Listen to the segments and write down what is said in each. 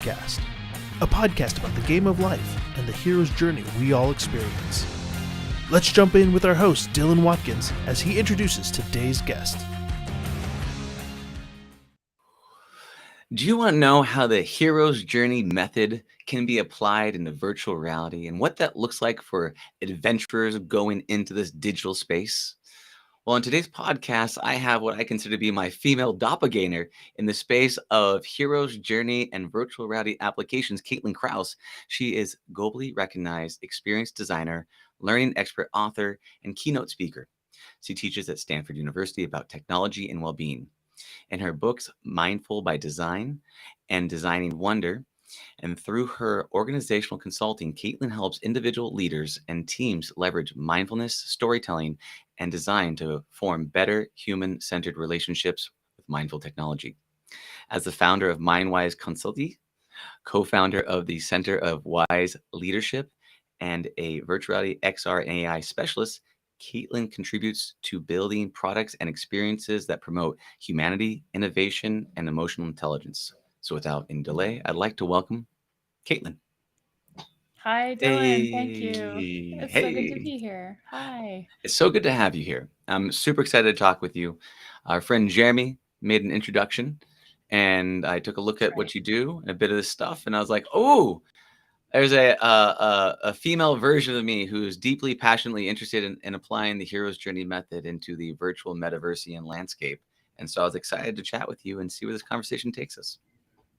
Cast, a podcast about the game of life and the hero's journey we all experience. Let's jump in with our host, Dylan Watkins, as he introduces today's guest. Do you want to know how the hero's journey method can be applied into virtual reality and what that looks like for adventurers going into this digital space? Well, in today's podcast, I have what I consider to be my female doppelganger in the space of hero's journey and virtual reality applications, Caitlin Krause. She is globally recognized experienced designer, learning expert author, and keynote speaker. She teaches at Stanford University about technology and well-being. In her books, Mindful by Design and Designing Wonder, and through her organizational consulting, Caitlin helps individual leaders and teams leverage mindfulness, storytelling, and design to form better human-centered relationships with mindful technology. As the founder of MindWise Consultancy, co-founder of the Center of Wise Leadership, and a virtual reality XR and AI specialist, Caitlin contributes to building products and experiences that promote humanity, innovation, and emotional intelligence. So without any delay, I'd like to welcome Caitlin. Hi, Dylan. Thank you. Hey, It's so good to hey. be here. Hi. It's so good to have you here. I'm super excited to talk with you. Our friend Jeremy made an introduction, and I took a look at what you do and a bit of this stuff, and I was like, oh, there's a female version of me who's deeply, passionately interested in applying the hero's journey method into the virtual metaversian landscape. And so I was excited to chat with you and see where this conversation takes us.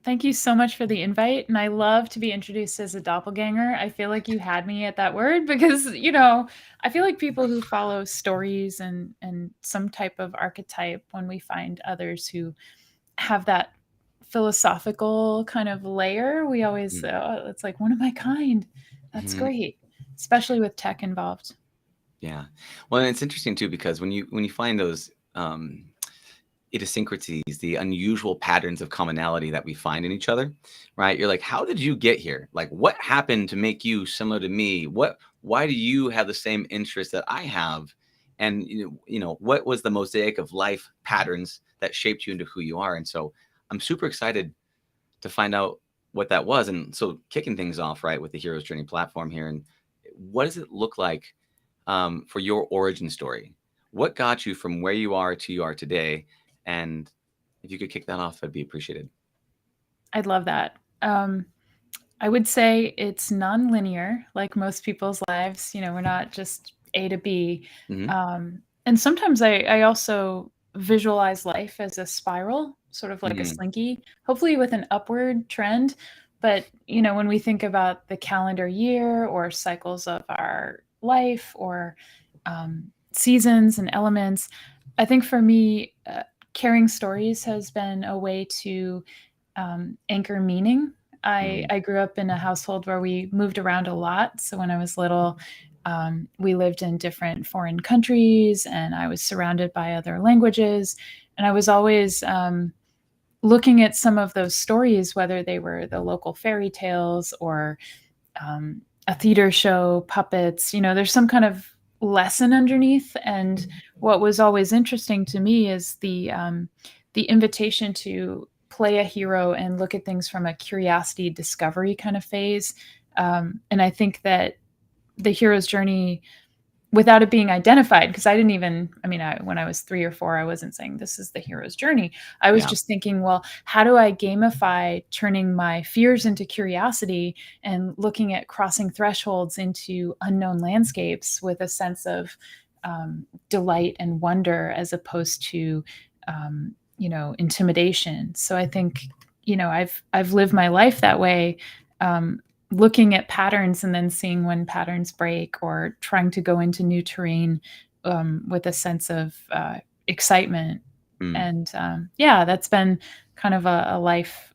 Thank you so much for the invite. And I love to be introduced as a doppelganger. I feel like you had me at that word because, I feel like people who follow stories and some type of archetype, when we find others who have that philosophical kind of layer, we always, it's like one of my kind. That's great, especially with tech involved. Yeah. Well, and it's interesting too, because when you find those idiosyncrasies, the unusual patterns of commonality that we find in each other, right? You're like, how did you get here? Like, what happened to make you similar to me? Why do you have the same interests that I have? And, what was the mosaic of life patterns that shaped you into who you are? And so I'm super excited to find out what that was. And so kicking things off, right, with the Hero's Journey platform here. And what does it look like for your origin story? What got you from where you are to you are today? And if you could kick that off, I'd be appreciated. I'd love that. I would say it's non-linear, like most people's lives. We're not just A to B. And sometimes I also visualize life as a spiral, sort of like a slinky, hopefully with an upward trend. But, when we think about the calendar year or cycles of our life or seasons and elements, I think for me, carrying stories has been a way to anchor meaning. I grew up in a household where we moved around a lot. So when I was little, we lived in different foreign countries and I was surrounded by other languages. And I was always looking at some of those stories, whether they were the local fairy tales or a theater show, puppets, there's some kind of lesson underneath. And what was always interesting to me is the invitation to play a hero and look at things from a curiosity discovery kind of phase. And I think that the hero's journey, without it being identified, because when I was 3 or 4, I wasn't saying this is the hero's journey. I was just thinking, well, how do I gamify turning my fears into curiosity and looking at crossing thresholds into unknown landscapes with a sense of delight and wonder as opposed to, intimidation. So I think, I've lived my life that way, looking at patterns and then seeing when patterns break or trying to go into new terrain with a sense of excitement. And that's been kind of a life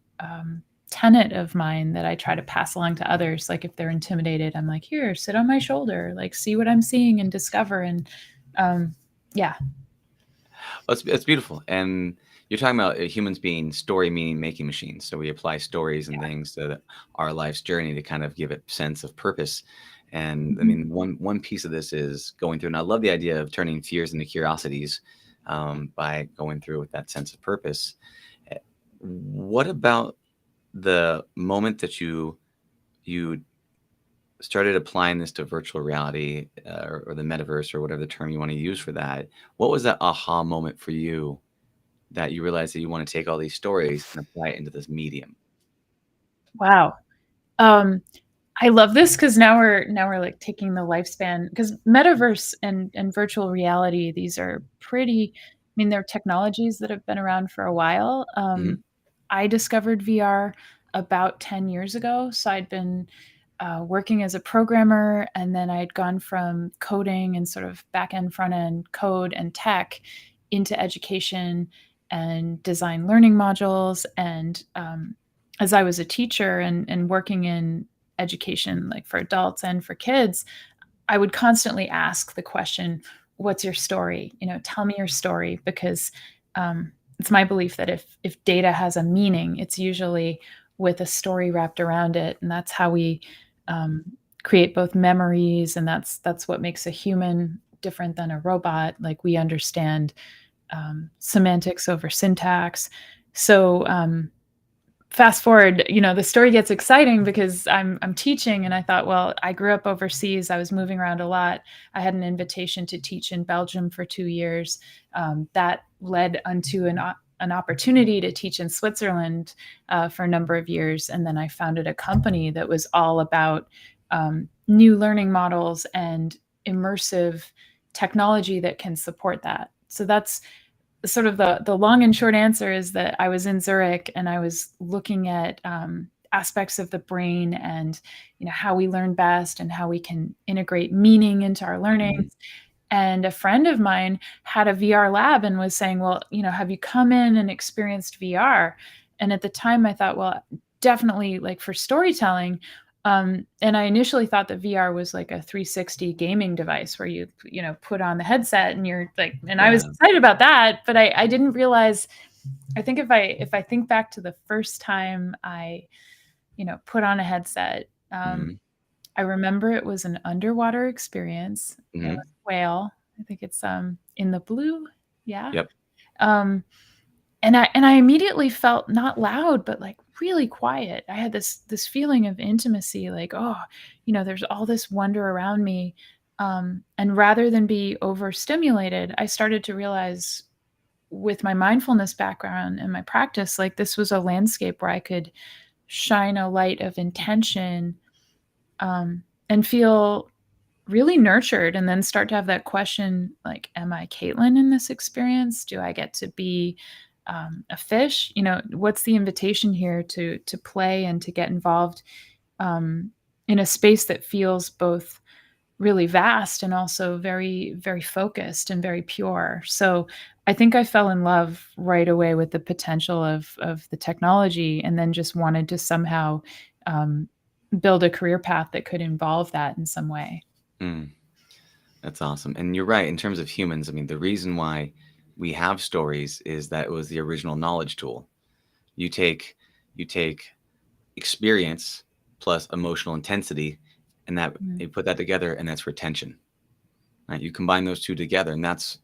tenet of mine that I try to pass along to others. Like if they're intimidated, I'm like, here, sit on my shoulder, like see what I'm seeing and discover. And Well, it's beautiful. And you're talking about humans being story meaning making machines. So we apply stories and things to our life's journey to kind of give it sense of purpose. And I mean, one piece of this is going through, and I love the idea of turning fears into curiosities by going through with that sense of purpose. What about the moment that you started applying this to virtual reality, or the metaverse, or whatever the term you want to use for that, what was that aha moment for you that you realized that you want to take all these stories and apply it into this medium? Wow. Um, I love this because now we're like taking the lifespan, because metaverse and virtual reality, these are pretty, I mean, they're technologies that have been around for a while. Hmm. I discovered VR about 10 years ago. So I'd been working as a programmer, and then I'd gone from coding and sort of back end, front end code and tech into education and design learning modules. And as I was a teacher and working in education, like for adults and for kids, I would constantly ask the question, "What's your story? Tell me your story," because it's my belief that if data has a meaning, it's usually with a story wrapped around it, and that's how we um, create both memories, and that's what makes a human different than a robot. Like, we understand semantics over syntax. So fast forward, the story gets exciting because I'm teaching, and I thought, well, I grew up overseas. I was moving around a lot. I had an invitation to teach in Belgium for 2 years. That led unto an opportunity to teach in Switzerland for a number of years, and then I founded a company that was all about new learning models and immersive technology that can support that. So that's sort of the long and short answer, is that I was in Zurich and I was looking at aspects of the brain and how we learn best and how we can integrate meaning into our Hmm. learnings. And a friend of mine had a VR lab and was saying, well, have you come in and experienced VR? And at the time I thought, well, definitely, like, for storytelling. And I initially thought that VR was like a 360 gaming device where you put on the headset and you're like, and I was Yeah. excited about that, but I didn't realize, I think if I think back to the first time I, put on a headset, Hmm. I remember it was an underwater experience. It Hmm. was a whale. I think it's in the blue. Yeah. Yep. Um, and I immediately felt not loud, but like really quiet. I had this feeling of intimacy, like, oh, there's all this wonder around me. And rather than be overstimulated, I started to realize, with my mindfulness background and my practice, like, this was a landscape where I could shine a light of intention, and feel really nurtured, and then start to have that question, like, am I Caitlin in this experience? Do I get to be a fish? What's the invitation here to play and to get involved um, in a space that feels both really vast and also very, very focused and very pure. So I think I fell in love right away with the potential of the technology, and then just wanted to somehow um, build a career path that could involve that in some way. Mm. That's awesome. And you're right. In terms of humans, I mean, the reason why we have stories is that it was the original knowledge tool. You take you take experience plus emotional intensity, and that Mm. you put that together, and that's retention. Right? You combine those two together, and that's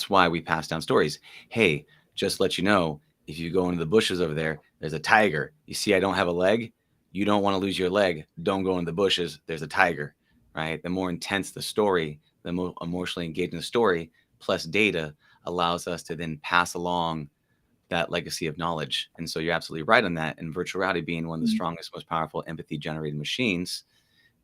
why we pass down stories. Hey, just let you know, if you go into the bushes over there, there's a tiger. You see, I don't have a leg. You don't want to lose your leg. Don't go in the bushes. There's a tiger, right? The more intense the story, the more emotionally engaging the story, plus data allows us to then pass along that legacy of knowledge. And so you're absolutely right on that. And virtual reality being one of the Mm. strongest, most powerful empathy generating machines,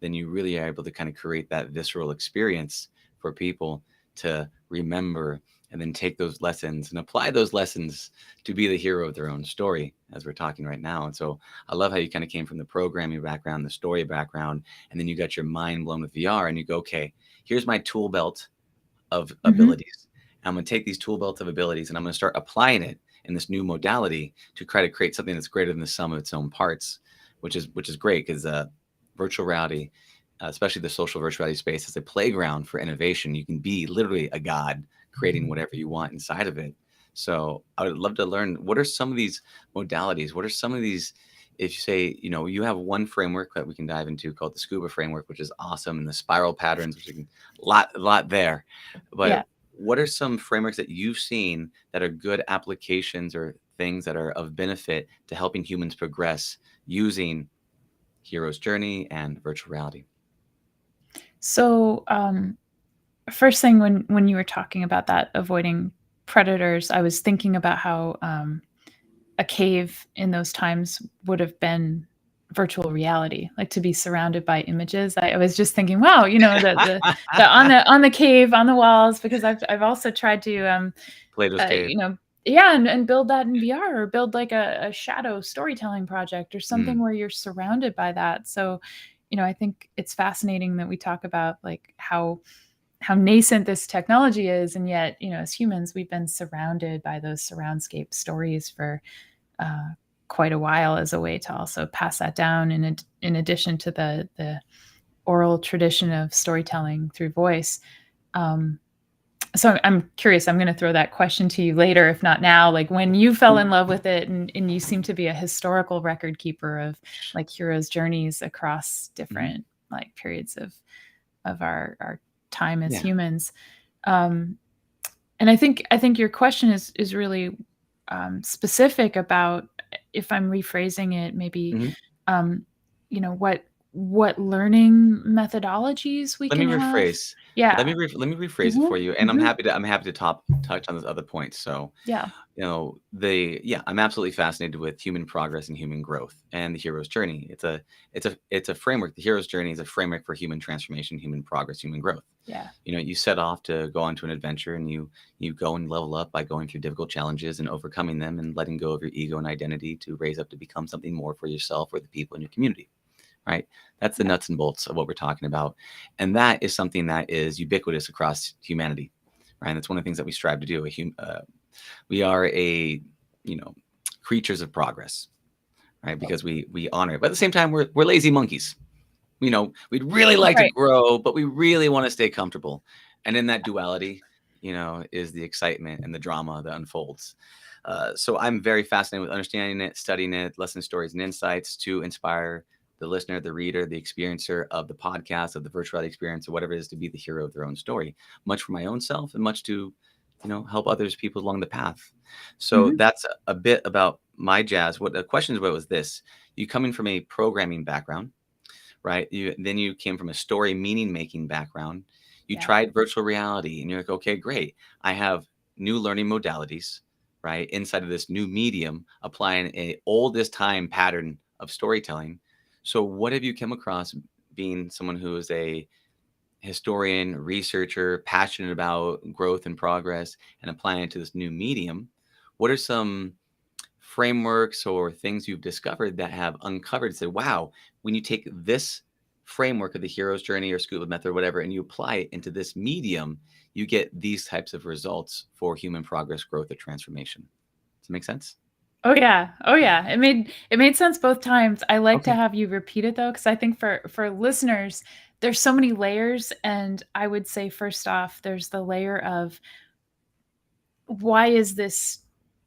then you really are able to kind of create that visceral experience for people to remember, and then take those lessons and apply those lessons to be the hero of their own story, as we're talking right now. And so I love how you kind of came from the programming background, the story background, and then you got your mind blown with VR, and you go, okay, here's my tool belt of Mhm. abilities. I'm going to take these tool belts of abilities and I'm going to start applying it in this new modality to try to create something that's greater than the sum of its own parts, which is great, because virtual reality, especially the social virtual reality space, is a playground for innovation. You can be literally a god creating whatever you want inside of it. So I would love to learn, what are some of these modalities? What are some of these, if you say, you have one framework that we can dive into called the scuba framework, which is awesome, and the spiral patterns, which you can, a lot there. But Yeah. what are some frameworks that you've seen that are good applications or things that are of benefit to helping humans progress using hero's journey and virtual reality? So, first thing when you were talking about that, avoiding predators, I was thinking about how a cave in those times would have been virtual reality, like to be surrounded by images. I was just thinking, wow, the on the cave on the walls, because I've also tried to Plato's Cave. yeah, and build that in VR, or build like a shadow storytelling project or something Mm, where you're surrounded by that. So, I think it's fascinating that we talk about like how nascent this technology is, and yet, as humans, we've been surrounded by those surroundscape stories for uh, quite a while, as a way to also pass that down in addition to the oral tradition of storytelling through voice. Um, so I'm curious, I'm going to throw that question to you later, if not now, like when you fell in love with it, and you seem to be a historical record keeper of like heroes' journeys across mhm. different like periods of our time as Yeah. humans. Um, and I think your question is really specific about, if I'm rephrasing it, maybe Mhm. um, what learning methodologies we Let me can have. rephrase. Yeah. Let me rephrase it Hmm. for you, and Hmm. I'm happy to touch on this other point. So, Yeah. I'm absolutely fascinated with human progress and human growth and the hero's journey. It's a framework. The hero's journey is a framework for human transformation, human progress, human growth. Yeah. You set off to go onto an adventure, and you go and level up by going through difficult challenges and overcoming them, and letting go of your ego and identity to raise up to become something more for yourself or the people in your community. Right? That's the Yeah. nuts and bolts of what we're talking about. And that is something that is ubiquitous across humanity. Right? And that's one of the things that we strive to do. We are you know, creatures of progress, right? Because we honor it. But at the same time, we're lazy monkeys. We'd really like to Right. grow, but we really want to stay comfortable. And in that duality, is the excitement and the drama that unfolds. So I'm very fascinated with understanding it, studying it, lesson stories and insights to inspire the listener, the reader, the experiencer of the podcast, of the virtual reality experience, or whatever it is, to be the hero of their own story, much for my own self and much to, help others people along the path. So Hmm. that's a bit about my jazz. What the question is about was this: you coming from a programming background, right? You came from a story meaning making background. You Yeah. tried virtual reality, and you're like, okay, great. I have new learning modalities, right? Inside of this new medium, applying a oldest time pattern of storytelling. So what have you come across, being someone who is a historian, researcher, passionate about growth and progress, and applying it to this new medium? What are some frameworks or things you've discovered that have uncovered, said, wow, when you take this framework of the hero's journey or school of method or whatever, and you apply it into this medium, you get these types of results for human progress, growth, or transformation? Does it make sense? Oh yeah. Oh yeah. It made sense both times. I like to Okay. have you repeat it though, because I think for listeners, there's so many layers. And I would say, first off, there's the layer of, why is this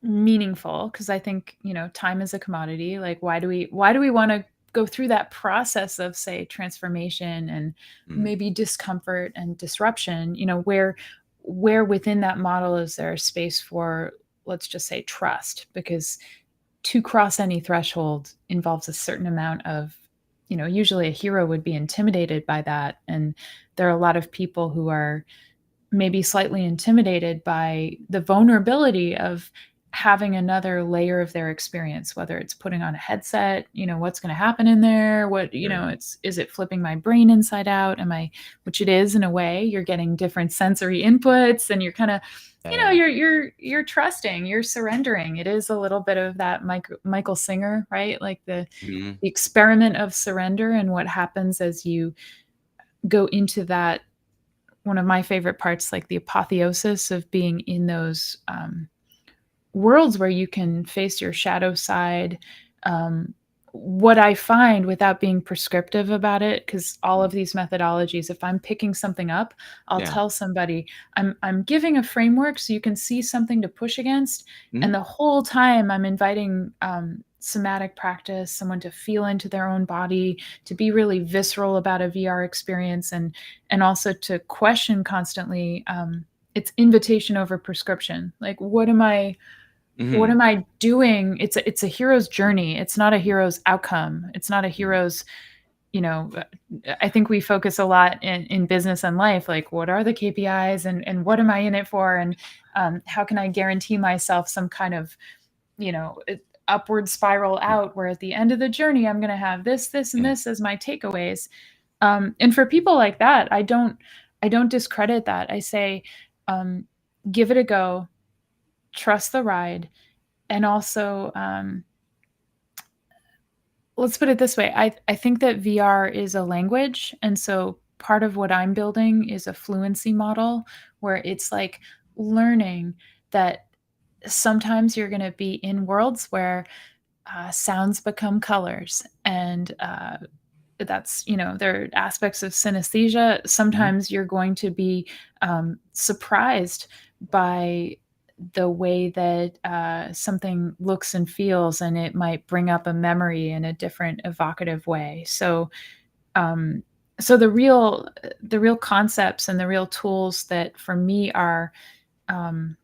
meaningful? Because I think, time is a commodity. Like, why do we want to go through that process of, say, transformation and Mm, maybe discomfort and disruption? Where within that model is there a space for, let's just say, trust? Because to cross any threshold involves a certain amount of, usually a hero would be intimidated by that. And there are a lot of people who are maybe slightly intimidated by the vulnerability of having another layer of their experience, whether it's putting on a headset, what's going to happen in there, sure. is it flipping my brain inside out? Which it is, in a way. You're getting different sensory inputs, and you're kind of, Yeah. you're trusting, you're surrendering. It is a little bit of that Michael Singer, right? Like Mhm. the experiment of surrender, and what happens as you go into that. One of my favorite parts, like the apotheosis of being in those worlds where you can face your shadow side. Um, what I find, without being prescriptive about it, because all of these methodologies, if I'm picking something up, I'll Yeah. tell somebody I'm giving a framework so you can see something to push against, Mhm. and the whole time I'm inviting somatic practice, someone to feel into their own body, to be really visceral about a VR experience, and also to question constantly. It's invitation over prescription. Like, what Mhm. am I doing? It's a hero's journey. It's not a hero's outcome. It's not a hero's, I think we focus a lot in business and life, like what are the KPIs and what am I in it for? And how can I guarantee myself some kind of, upward spiral out where at the end of the journey, I'm going to have this, this, and Yeah. this as my takeaways. And for people like that, I don't discredit that. I say, give it a go, trust the ride, and also, let's put it this way. I think that VR is a language. And so part of what I'm building is a fluency model where it's like learning that sometimes you're going to be in worlds where sounds become colors. And that's, there are aspects of synesthesia. Mhm. Sometimes you're going to be surprised by the way that something looks and feels, and it might bring up a memory in a different evocative way. Um, so the real concepts and the real tools that for me are um,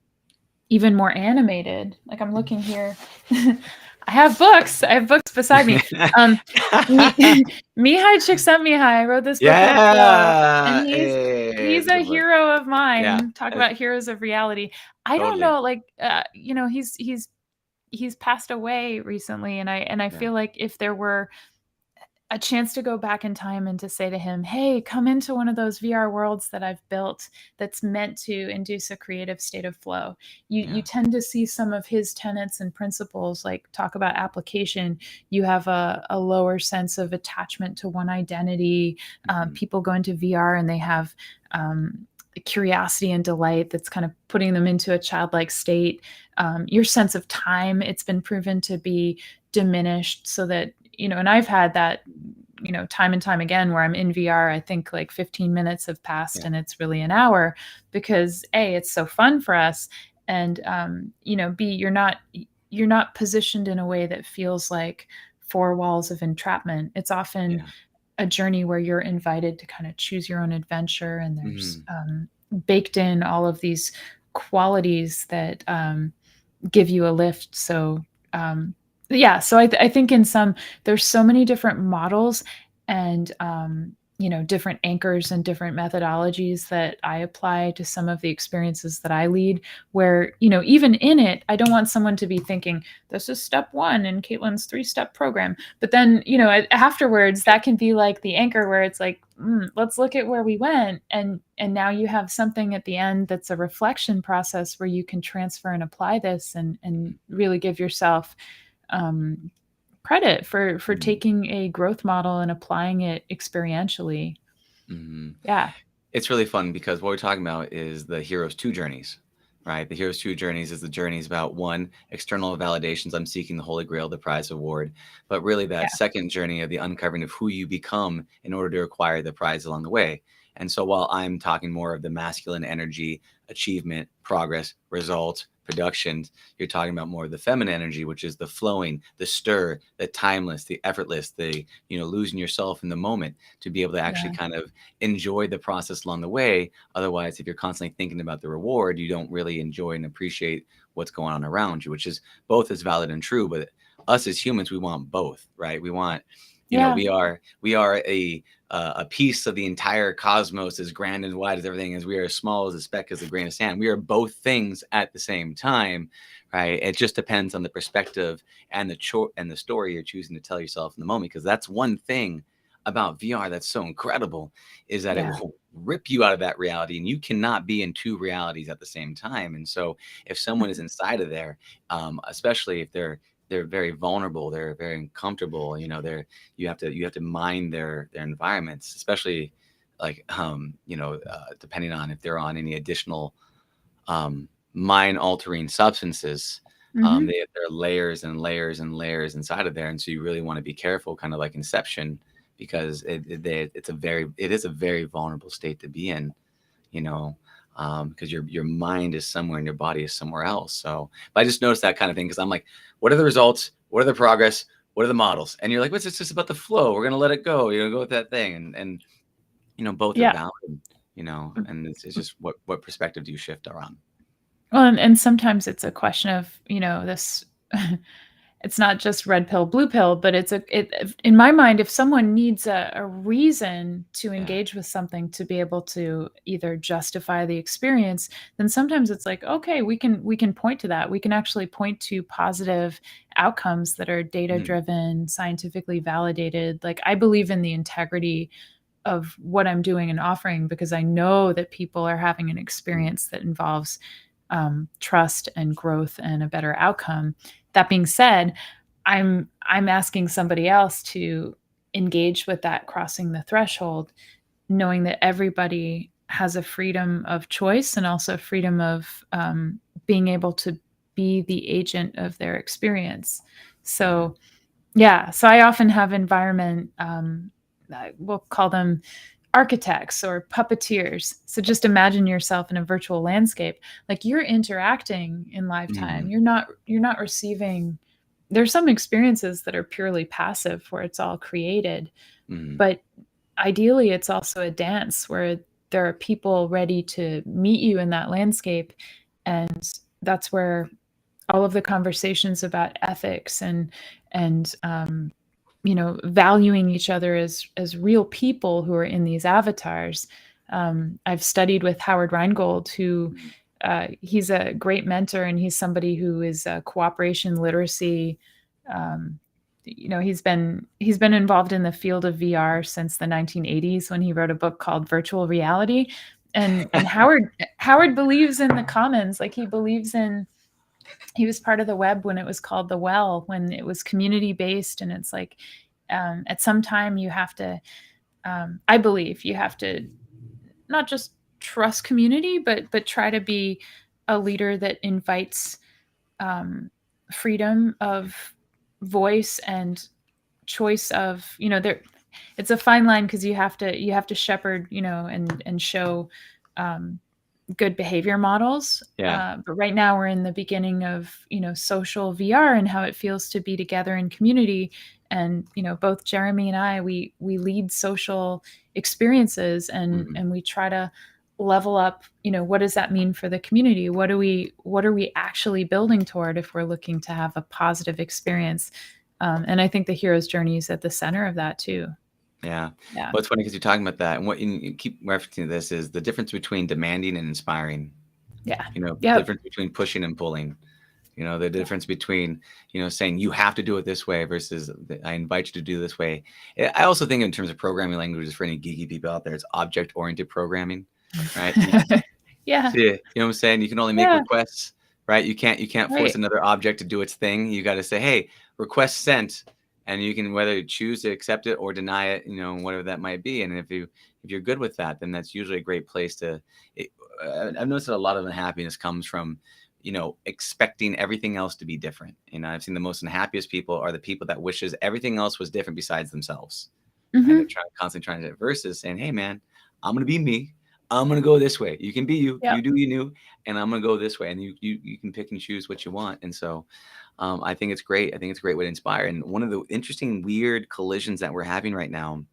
even more animated. Like I'm looking here. I have books. I have books beside me. Um, Mi- Mihai Csikszentmihalyi. I wrote this book called Flow, and Yeah. Hey, he's it's a a good book. hero of Yeah. mine. Talk about heroes of reality. I don't Totally. know, like he's passed away recently, and I Yeah. feel like if there were a chance to go back in time and to say to him, "Hey, come into one of those VR worlds that I've built that's meant to induce a creative state of flow." You Yeah. tend to see some of his tenets and principles, like talk about application. You have a lower sense of attachment to one identity. Mhm. People go into VR and they have curiosity and delight that's kind of putting them into a childlike state. Your sense of time, it's been proven to be diminished so that, and I've had that, time and time again where I'm in VR, I think like 15 minutes have passed Yeah. and it's really an hour because A, it's so fun for us. And, B, you're not positioned in a way that feels like four walls of entrapment. It's often Yeah. a journey where you're invited to kind of choose your own adventure, and there's Mhm. baked in all of these qualities that give you a lift. So yeah, so I think in some, there's so many different models and different anchors and different methodologies that I apply to some of the experiences that I lead, where even in it, I don't want someone to be thinking this is step one in Caitlin's 3-step program, but then afterwards that can be like the anchor where it's like, let's look at where we went, and now you have something at the end that's a reflection process where you can transfer and apply this and really give yourself um, credit for Mhm. taking a growth model and applying it experientially. Mhm. Yeah. It's really fun because what we're talking about is the hero's two journeys, right? The hero's two journeys is the journeys about one, external validations. I'm seeking the Holy Grail, the prize award, but really Yeah. that second journey of the uncovering of who you become in order to acquire the prize along the way. And so while I'm talking more of the masculine energy, achievement, progress, result, production, you're talking about more of the feminine energy, which is the flowing, the stir, the timeless, the effortless, the, losing yourself in the moment to be able to actually Yeah. kind of enjoy the process along the way. Otherwise, if you're constantly thinking about the reward, you don't really enjoy and appreciate what's going on around you, which is both as valid and true. But us as humans, we want both, right? We want, Yeah. we are a piece of the entire cosmos, as grand and wide as everything is. We are as small as a speck as a grain of sand. We are both things at the same time, right? It just depends on the perspective and the story you're choosing to tell yourself in the moment. Because that's one thing about VR that's so incredible, is that it Yeah. will rip you out of that reality, and you cannot be in two realities at the same time. And so if someone is inside of there, especially if they're very vulnerable, they're very uncomfortable, you have to mind their environments, especially like depending on if they're on any additional mind altering substances. Hmm. There are layers and layers and layers inside of there, and so you really want to be careful, kind of like Inception, because it is a very vulnerable state to be in, you know, because your mind is somewhere and your body is somewhere else. So, but I just noticed that kind of thing because I'm like, what are the results? What are the progress? What are the models? And you're like, what's it's just about the flow? We're gonna let it go. Go with that thing, and both are Yeah. valid. And it's just what perspective do you shift around? Well, and sometimes it's a question of, this it's not just red pill, blue pill, but in my mind, if someone needs a reason to Yeah. engage with something to be able to either justify the experience, then sometimes it's like, okay, we can point to that. We can actually point to positive outcomes that are data driven, scientifically validated. Like, I believe in the integrity of what I'm doing and offering because I know that people are having an experience that involves trust and growth and a better outcome. That being said, I'm asking somebody else to engage with that crossing the threshold, knowing that everybody has a freedom of choice and also freedom of being able to be the agent of their experience. So yeah, so I often have we'll call them architects or puppeteers. So just imagine yourself in a virtual landscape. Like, you're interacting in live time. You're not receiving. There's some experiences that are purely passive where it's all created, but ideally it's also a dance where there are people ready to meet you in that landscape, and that's where all of the conversations about ethics and valuing each other as real people who are in these avatars. I've studied with Howard Rheingold, who he's a great mentor, and he's somebody who is a cooperation literacy. He's been involved in the field of VR since the 1980s when he wrote a book called Virtual Reality. And Howard believes in the commons. Like, he was part of the web when it was called the Well, when it was community based. And it's like, at some time you have to, I believe you have to not just trust community, but try to be a leader that invites freedom of voice and choice of, there. It's a fine line because you have to shepherd, and show good behavior models. Yeah. But right now we're in the beginning of, social VR and how it feels to be together in community. And, both Jeremy and I, we lead social experiences, and we try to level up, what does that mean for the community? What are we actually building toward if we're looking to have a positive experience? And I think the hero's journey is at the center of that too. Yeah. Yeah. Well, it's funny because you're talking about that, and what you keep referencing this is the difference between demanding and inspiring. Yeah. The Yep. difference between pushing and pulling. The difference between, saying you have to do it this way versus I invite you to do this way. I also think in terms of programming languages, for any geeky people out there, it's object-oriented programming, right? Yeah. So, you know what I'm saying? You can only make Yeah. requests, right? You can't force Right. another object to do its thing. You got to say, hey, request sent, and you can whether you choose to accept it or deny it, whatever that might be. And if you're good with that, then that's usually a great place to. I've noticed that a lot of unhappiness comes from, expecting everything else to be different. I've seen the most unhappiest people are the people that wishes everything else was different besides themselves. And they're constantly trying to versus saying, hey man, I'm gonna be me. I'm gonna go this way. You can be you. Yep. You do you new, and I'm gonna go this way. And you can pick and choose what you want. And so, I think it's great. I think it's a great way to inspire. And one of the interesting, weird collisions that we're having right now,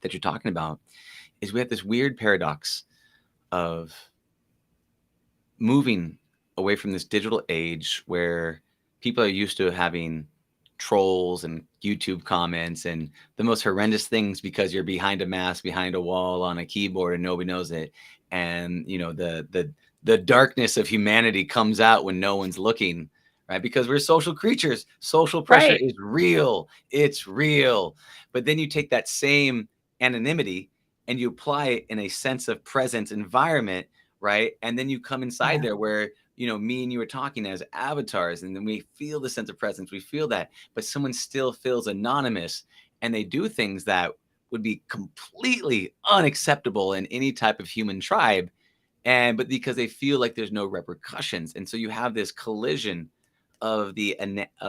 that you're talking about, is we have this weird paradox of moving away from this digital age where people are used to having trolls and YouTube comments and the most horrendous things because you're behind a mask, behind a wall on a keyboard and nobody knows it. And the darkness of humanity comes out when no one's looking, right? Because we're social creatures. Social pressure Right. is real. It's real. But then you take that same anonymity and you apply it in a sense of presence environment, right? And then you come inside Yeah. there where, me and you were talking as avatars, and then we feel the sense of presence. We feel that, but someone still feels anonymous, and they do things that would be completely unacceptable in any type of human tribe. But because they feel like there's no repercussions. And so you have this collision of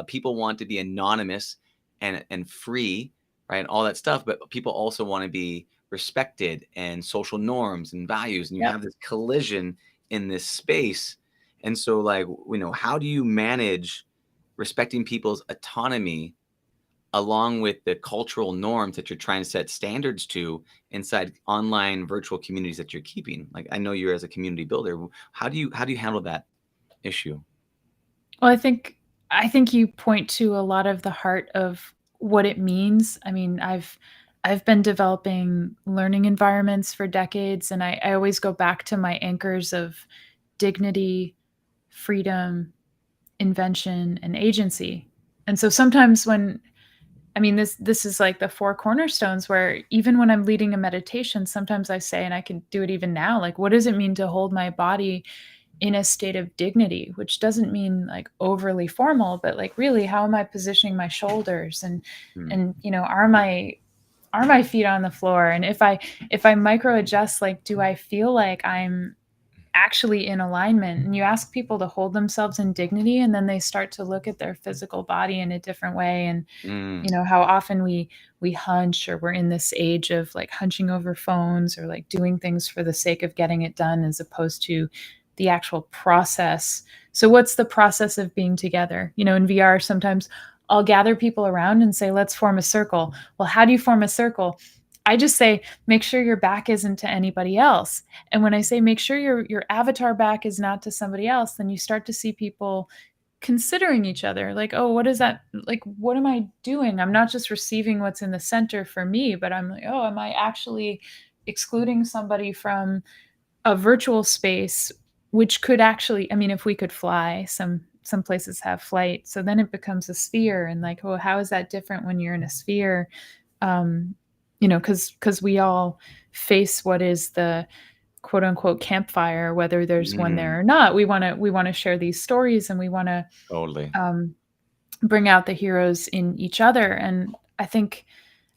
people want to be anonymous and free, right? And all that stuff. But people also want to be respected and social norms and values. And you Yep. have this collision in this space. And so, like, how do you manage respecting people's autonomy along with the cultural norms that you're trying to set standards to inside online virtual communities that you're keeping? Like, I know you're as a community builder. How do you handle that? issue? Well, I think you point to a lot of the heart of what it means. I mean, I've been developing learning environments for decades, and I always go back to my anchors of dignity, freedom, invention, and agency. And so sometimes when I mean this is like the four cornerstones where even when I'm leading a meditation, sometimes I say, and I can do it even now, like, what does it mean to hold my body in a state of dignity, which doesn't mean like overly formal, but like really how am I positioning my shoulders and are my feet on the floor? And if I micro adjust, like, do I feel like I'm actually in alignment? And you ask people to hold themselves in dignity, and then they start to look at their physical body in a different way. And how often we hunch, or we're in this age of like hunching over phones or like doing things for the sake of getting it done as opposed to the actual process. So what's the process of being together? In VR, sometimes I'll gather people around and say, let's form a circle. Well, how do you form a circle? I just say, make sure your back isn't to anybody else. And when I say make sure your avatar back is not to somebody else, then you start to see people considering each other. Like, oh, what is that? Like, what am I doing? I'm not just receiving what's in the center for me, but I'm like, oh, am I actually excluding somebody from a virtual space, which could actually, I mean, if we could fly, some places have flight, so then it becomes a sphere. And like, oh, how is that different when you're in a sphere? Because we all face what is the quote unquote campfire, whether there's one there or not. We want to share these stories, and we want to Totally. bring out the heroes in each other. And I think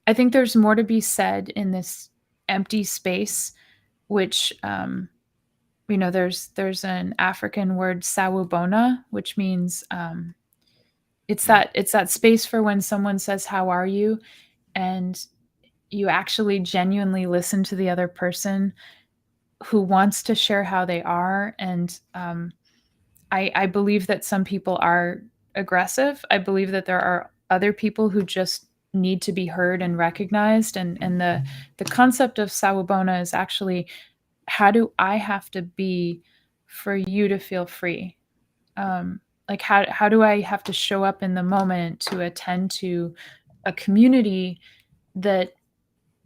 there's more to be said in this empty space, which there's an African word, sawubona, which means it's that space for when someone says, how are you? And you actually genuinely listen to the other person who wants to share how they are. And I believe that some people are aggressive. I believe that there are other people who just need to be heard and recognized. And the concept of sawubona is actually, how do I have to be for you to feel free? Like how do I have to show up in the moment to attend to a community that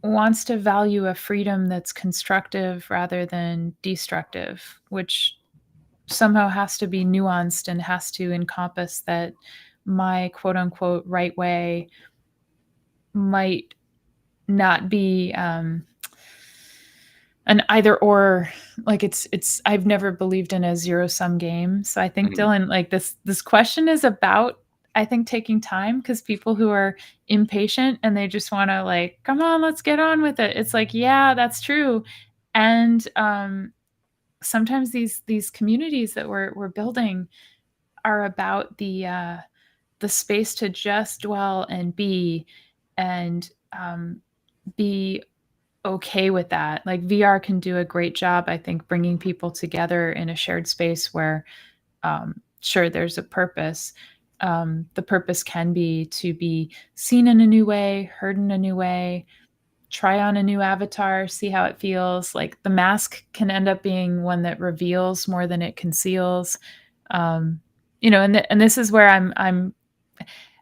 wants to value a freedom that's constructive rather than destructive, which somehow has to be nuanced and has to encompass that my quote unquote right way might not be an either or. Like it's I've never believed in a zero sum game. So I think Dylan, like this question is about, I think, taking time, because people who are impatient and they just want to like, come on, let's get on with it. It's like, yeah, that's true. And sometimes these communities that we're building are about the space to just dwell and be okay with that. Like VR can do a great job, I think, bringing people together in a shared space where, sure, there's a purpose. The purpose can be to be seen in a new way, heard in a new way, try on a new avatar, see how it feels. Like the mask can end up being one that reveals more than it conceals. And this is where I'm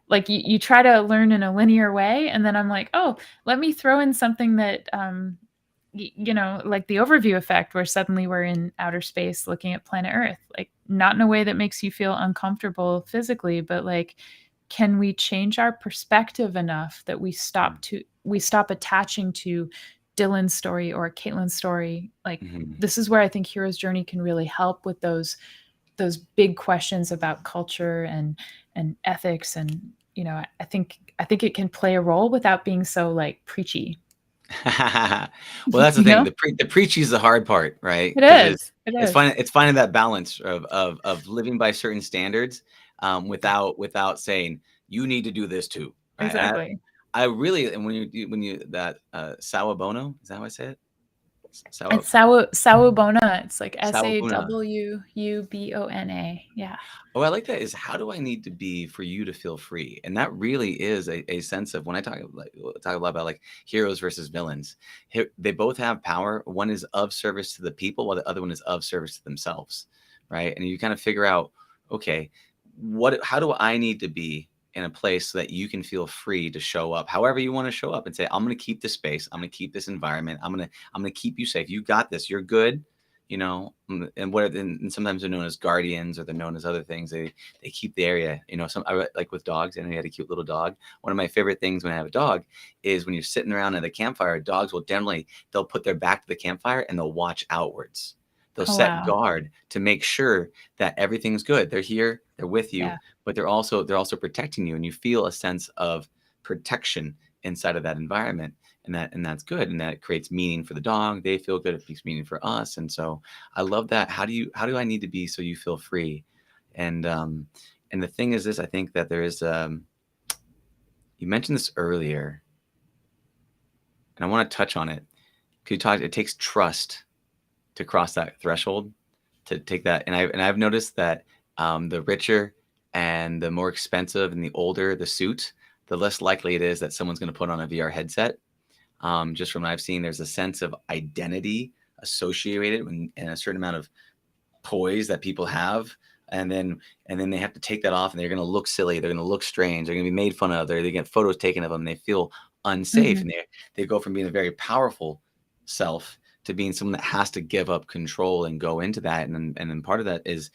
like, you try to learn in a linear way, and then I'm like, oh, let me throw in something that like the overview effect, where suddenly we're in outer space looking at planet Earth, like not in a way that makes you feel uncomfortable physically, but like, can we change our perspective enough that we stop attaching to Dylan's story or Caitlin's story? Like this is where I think Hero's Journey can really help with those big questions about culture and ethics. And I think it can play a role without being so like preachy. Well, that's the thing. The preachy is the hard part, right? It is. It's finding that balance of living by certain standards, without saying you need to do this too. Right? Exactly. I really, and when you that sawubona, is that how I say it? It's sawubona. It's like Sawubona. SAWUBONA. Yeah. Oh, I like that. Is how do I need to be for you to feel free? And that really is a sense of, when I talk a lot about like heroes versus villains. They both have power. One is of service to the people, while the other one is of service to themselves, right? And you kind of figure out, okay, how do I need to be in a place so that you can feel free to show up however you want to show up and say, I'm going to keep this space. I'm going to keep this environment. I'm going to keep you safe. You got this. You're good. And sometimes they're known as guardians, or they're known as other things. They keep the area, like with dogs. And I had a cute little dog. One of my favorite things when I have a dog is when you're sitting around at a campfire, dogs will they'll put their back to the campfire and they'll watch outwards. They'll set guard to make sure that everything's good. They're here, they're with you, but they're also protecting you, and you feel a sense of protection inside of that environment. And that's good. And that creates meaning for the dog. They feel good. It makes meaning for us. And so I love that. How do I need to be so you feel free? And the thing is this, I think that there is, you mentioned this earlier, and I want to touch on it. It takes trust to cross that threshold, to take that. And I've noticed that the richer and the more expensive and the older the suit, the less likely it is that someone's going to put on a VR headset. Just from what I've seen, there's a sense of identity associated and a certain amount of poise that people have. And then they have to take that off, and they're going to look silly. They're going to look strange. They're going to be made fun of. They get photos taken of them. And they feel unsafe. And they go from being a very powerful self to being someone that has to give up control and go into that. And then part of that is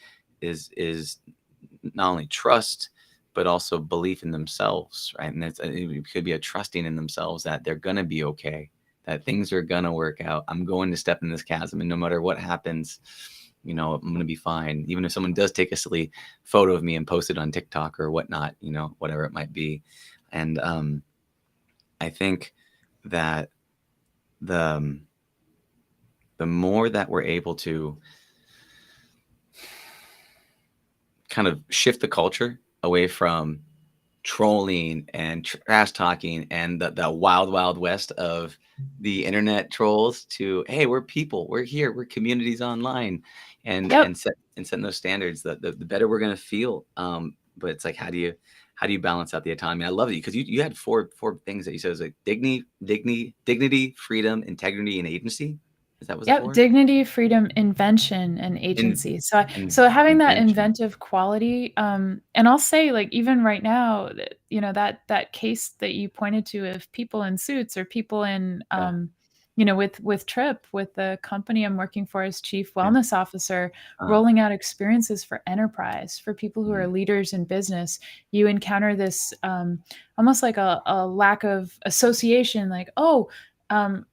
not only trust, but also belief in themselves, right? And it could be a trusting in themselves that they're going to be okay, that things are going to work out. I'm going to step in this chasm, and no matter what happens, I'm going to be fine. Even if someone does take a silly photo of me and post it on TikTok or whatnot, whatever it might be. And I think that the more that we're able to kind of shift the culture away from trolling and trash talking and the wild, wild west of the internet trolls to, hey, we're people, we're here, we're communities online, and setting those standards, the better we're going to feel. But it's like, how do you balance out the autonomy? I love it, because you had four things that you said. It was like dignity, freedom, integrity, and agency. Is that what it was? Dignity, freedom, invention, and agency. So having that inventive quality, and I'll say, like, even right now, that case that you pointed to of people in suits, or people in, with Trip, with the company I'm working for as chief wellness officer, rolling out experiences for enterprise, for people who are leaders in business. You encounter this almost like a lack of association, like,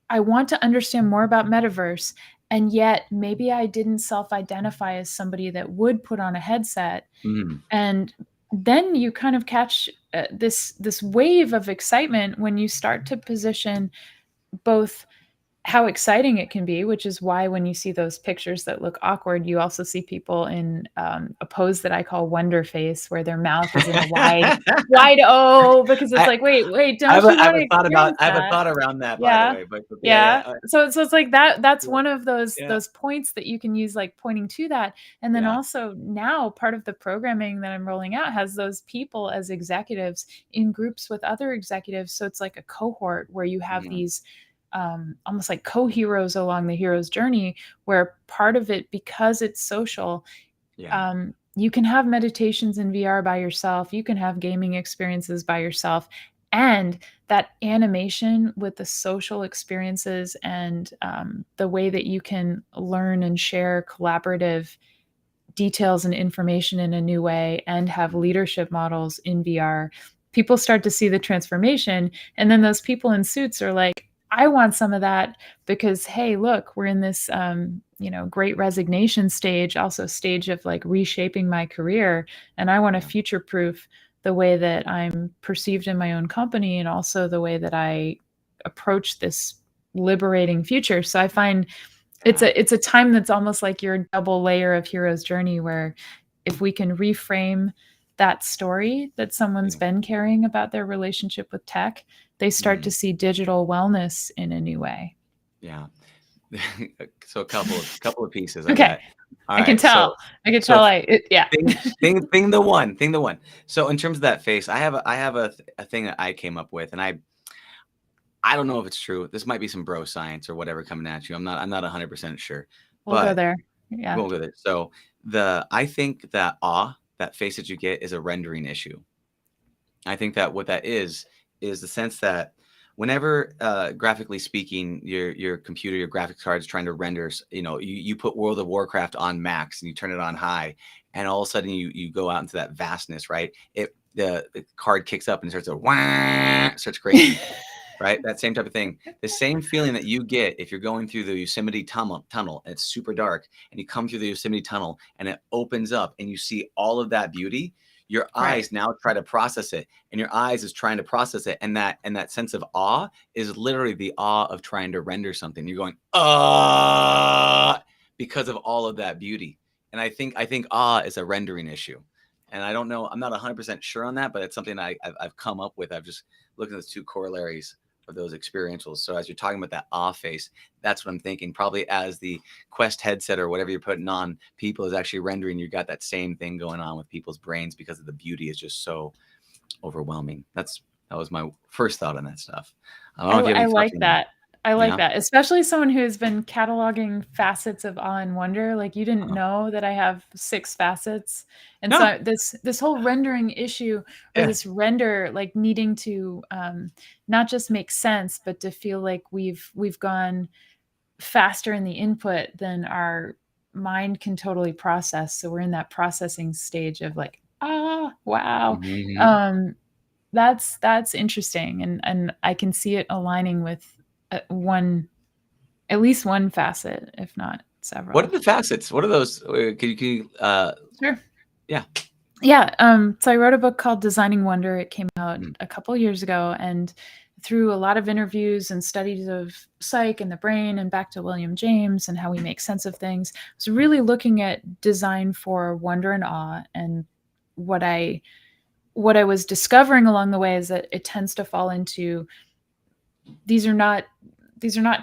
I want to understand more about metaverse, and yet maybe I didn't self-identify as somebody that would put on a headset. And then you kind of catch this wave of excitement when you start to position both how exciting it can be, which is why when you see those pictures that look awkward, you also see people in a pose that I call wonder face, where their mouth is in a wide O, because it's like, wait, don't you want to experience that? I have a thought around that, yeah. by the way. But yeah. So it's like that's one of those points that you can use, like pointing to that. And then also now part of the programming that I'm rolling out has those people as executives in groups with other executives. So it's like a cohort where you have these almost like co-heroes along the hero's journey, where part of it, because it's social, you can have meditations in VR by yourself, you can have gaming experiences by yourself, and that animation with the social experiences and the way that you can learn and share collaborative details and information in a new way, and have leadership models in VR, people start to see the transformation. And then those people in suits are like, I want some of that, because, hey, look, we're in this, great resignation stage, also stage of like reshaping my career. And I want to future-proof the way that I'm perceived in my own company, and also the way that I approach this liberating future. So I find it's a time that's almost like your double layer of hero's journey, where if we can reframe that story that someone's been carrying about their relationship with tech, they start to see digital wellness in a new way. Yeah. So a couple of pieces. Okay. I can tell. Thing the one. So in terms of that face, I have a thing that I came up with, and I don't know if it's true. This might be some bro science or whatever coming at you. I'm not 100% sure. We'll go there. Yeah. We'll go there. So I think that that face that you get is a rendering issue. I think that what that is the sense that whenever, graphically speaking, your computer, your graphics card is trying to render, you put World of Warcraft on max and you turn it on high, and all of a sudden you go out into that vastness, right? The card kicks up and starts starts crazy. Right? That same type of thing. The same feeling that you get if you're going through the Yosemite tunnel and it's super dark, and you come through the Yosemite tunnel and it opens up and you see all of that beauty. Your eyes now try to process it, and your eyes is trying to process it. And that sense of awe is literally the awe of trying to render something. You're going, because of all of that beauty. And I think awe is a rendering issue. And I don't know, I'm not 100% sure on that, but it's something I've come up with. I've just looked at those two corollaries of those experientials. So as you're talking about that awe face, that's what I'm thinking. Probably as the Quest headset or whatever you're putting on, people is actually rendering. You got that same thing going on with people's brains because of the beauty is just so overwhelming. That was my first thought on that stuff. I don't know if you have any like thoughts on that. I like Yeah. that, especially someone who has been cataloging facets of awe and wonder. Like, you didn't know that I have 6 facets. And No. so this whole rendering issue, or Yeah. this render, like needing to not just make sense, but to feel like we've gone faster in the input than our mind can totally process. So we're in that processing stage of like, wow. Mhm. That's interesting, and I can see it aligning with at least one facet, if not What are several. the facets? What are those? Can you Sure. yeah. Yeah. So I wrote a book called Designing Wonder. It came out Mhm. a couple years ago, and through a lot of interviews and studies of psych and the brain, and back to William James and how we make sense of things, I was really looking at design for wonder and awe. And what I was discovering along the way is that it tends to fall into, these are not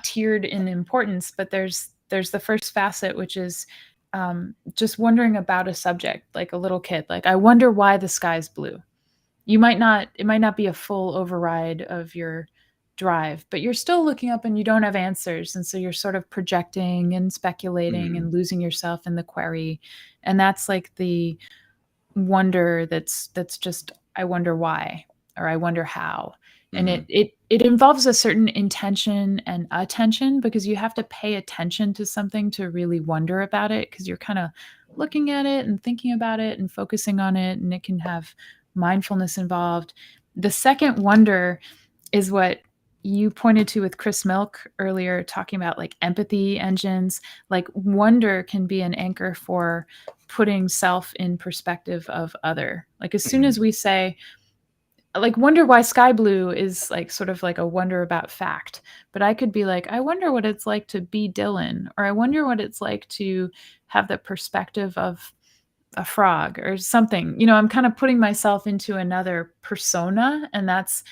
tiered in importance, but there's the first facet, which is just wondering about a subject, like a little kid. Like, I wonder why the sky's blue. It might not be a full override of your drive, but you're still looking up and you don't have answers, and so you're sort of projecting and speculating Mhm. and losing yourself in the query. And that's like the wonder that's just, I wonder why, or I wonder how. And Mhm. it involves a certain intention and attention, because you have to pay attention to something to really wonder about it, because you're kind of looking at it and thinking about it and focusing on it, and it can have mindfulness involved. The second wonder is what you pointed to with Chris Milk earlier, talking about like empathy engines. Like, wonder can be an anchor for putting self in perspective of other. Like, as soon Mhm. as we say, like, wonder why sky blue is like sort of like a wonder about fact, but I could be like, I wonder what it's like to be Dylan, or I wonder what it's like to have the perspective of a frog or something. I'm kind of putting myself into another persona, and that's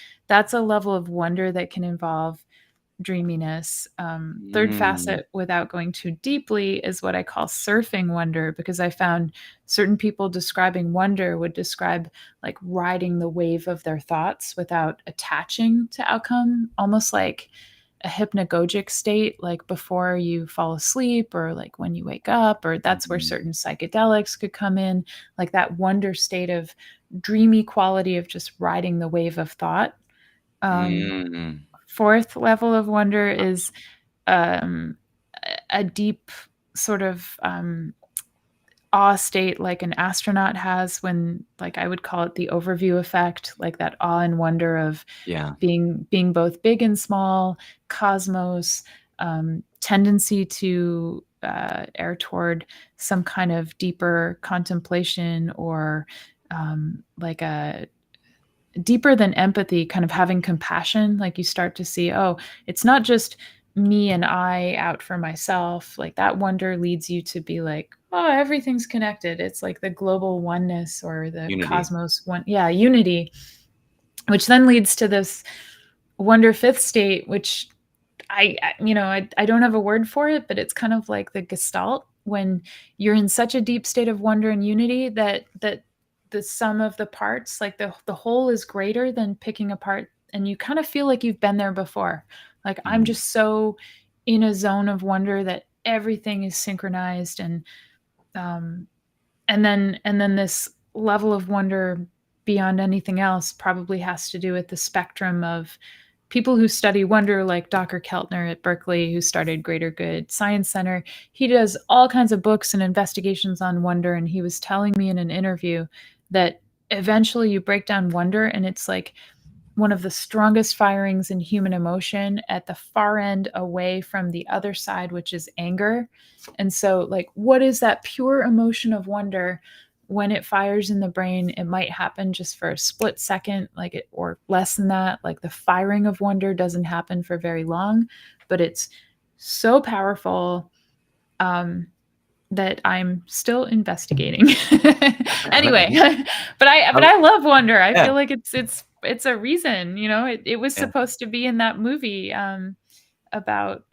a level of wonder that can involve dreaminess. Third Mm. facet, without going too deeply, is what I call surfing wonder, because I found certain people describing wonder would describe like riding the wave of their thoughts without attaching to outcome, almost like a hypnagogic state, like before you fall asleep, or like when you wake up, or that's where Mhm. certain psychedelics could come in, like that wonder state of dreamy quality of just riding the wave of thought. um, Mm. Fourth level of wonder is um, a deep sort of awe state, like an astronaut has when, like, I would call it the overview effect, like that awe and wonder of Yeah. being both big and small, cosmos, tendency to err toward some kind of deeper contemplation, or like a deeper than empathy, kind of having compassion. Like, you start to see, oh, it's not just me and I out for myself. Like, that wonder leads you to be like, oh, everything's connected. It's like the global oneness, or the Unity. cosmos one. Yeah, unity, which then leads to this wonder fifth state, which I don't have a word for it, but it's kind of like the gestalt, when you're in such a deep state of wonder and unity that the sum of the parts, like the whole, is greater than picking apart, and you kind of feel like you've been there before. Like, I'm Mhm. just so in a zone of wonder that everything is synchronized, and then this level of wonder beyond anything else probably has to do with the spectrum of people who study wonder, like Dr. Keltner at Berkeley, who started Greater Good Science Center. He does all kinds of books and investigations on wonder, and he was telling me in an interview that eventually you break down wonder, and it's like one of the strongest firings in human emotion at the far end, away from the other side, which is anger. And so, like, what is that pure emotion of wonder? When it fires in the brain, it might happen just for a split second, like it, or less than that. Like the firing of wonder doesn't happen for very long, but it's so powerful that I'm still investigating. Anyway, but I love wonder. I Yeah. feel like it's a reason, you know. It was Yeah. supposed to be in that movie about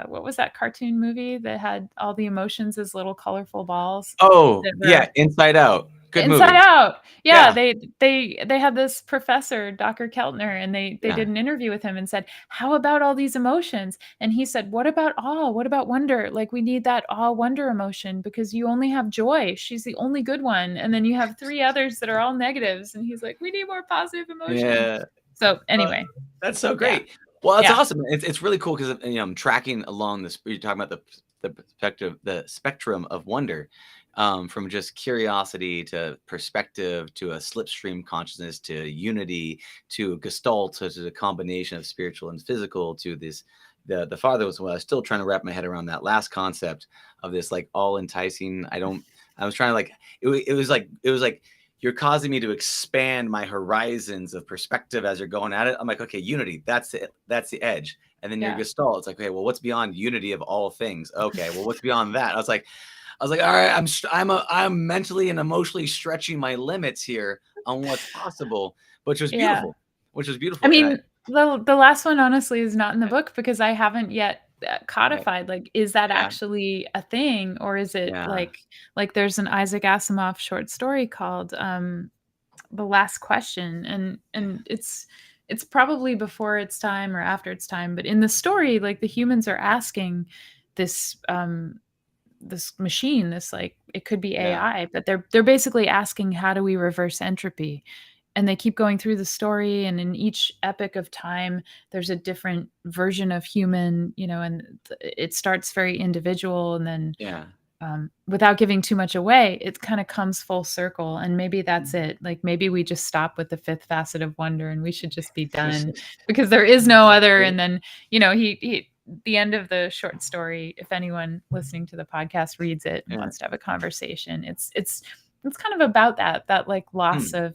what was that cartoon movie that had all the emotions as little colorful balls? Oh, That yeah, were Inside Out. Good Inside movie. Out. Yeah, Yeah. they had this professor, Dr. Keltner, and they Yeah. did an interview with him and said, "How about all these emotions?" And he said, "What about awe? What about wonder? Like, we need that awe wonder emotion because you only have joy. She's the only good one. And then you have three others that are all negatives." And he's like, "We need more positive emotion." Yeah. So anyway, That's so yeah. great. Well, that's Yeah. awesome. It's really cool because, you know, I'm tracking along this. You're talking about the spectrum of wonder, from just curiosity to perspective to a slipstream consciousness to unity to gestalt to the combination of spiritual and physical to this. The father was, well, I was still trying to wrap my head around that last concept of this like all enticing. I was trying to like it was like you're causing me to expand my horizons of perspective as you're going at it. I'm like, okay, unity, that's it. That's the edge. And then your Yeah. gestalt, it's like, okay, well, what's beyond unity of all things? Okay, well, what's beyond that? I was like, all right, I'm mentally and emotionally stretching my limits here on what's possible, which was Yeah. beautiful, which was I beautiful. And mean, the last one honestly is not in the book because I haven't yet right, codified, like, is that yeah, actually a thing, or is it yeah, like there's an Isaac Asimov short story called The Last Question, and it's probably before its time or after its time, but in the story, like, the humans are asking this this machine, this, like, it could be yeah, AI, but they're basically asking, how do we reverse entropy? And they keep going through the story, and in each epoch of time there's a different version of human, you know, and it starts very individual, and then yeah. without giving too much away, it kind of comes full circle, and maybe that's it. Like, maybe we just stop with the fifth facet of wonder and we should just be done because there is no other. And then, you know, he the end of the short story, if anyone listening to the podcast reads it and Yeah. wants to have a conversation, it's kind of about that like Mm.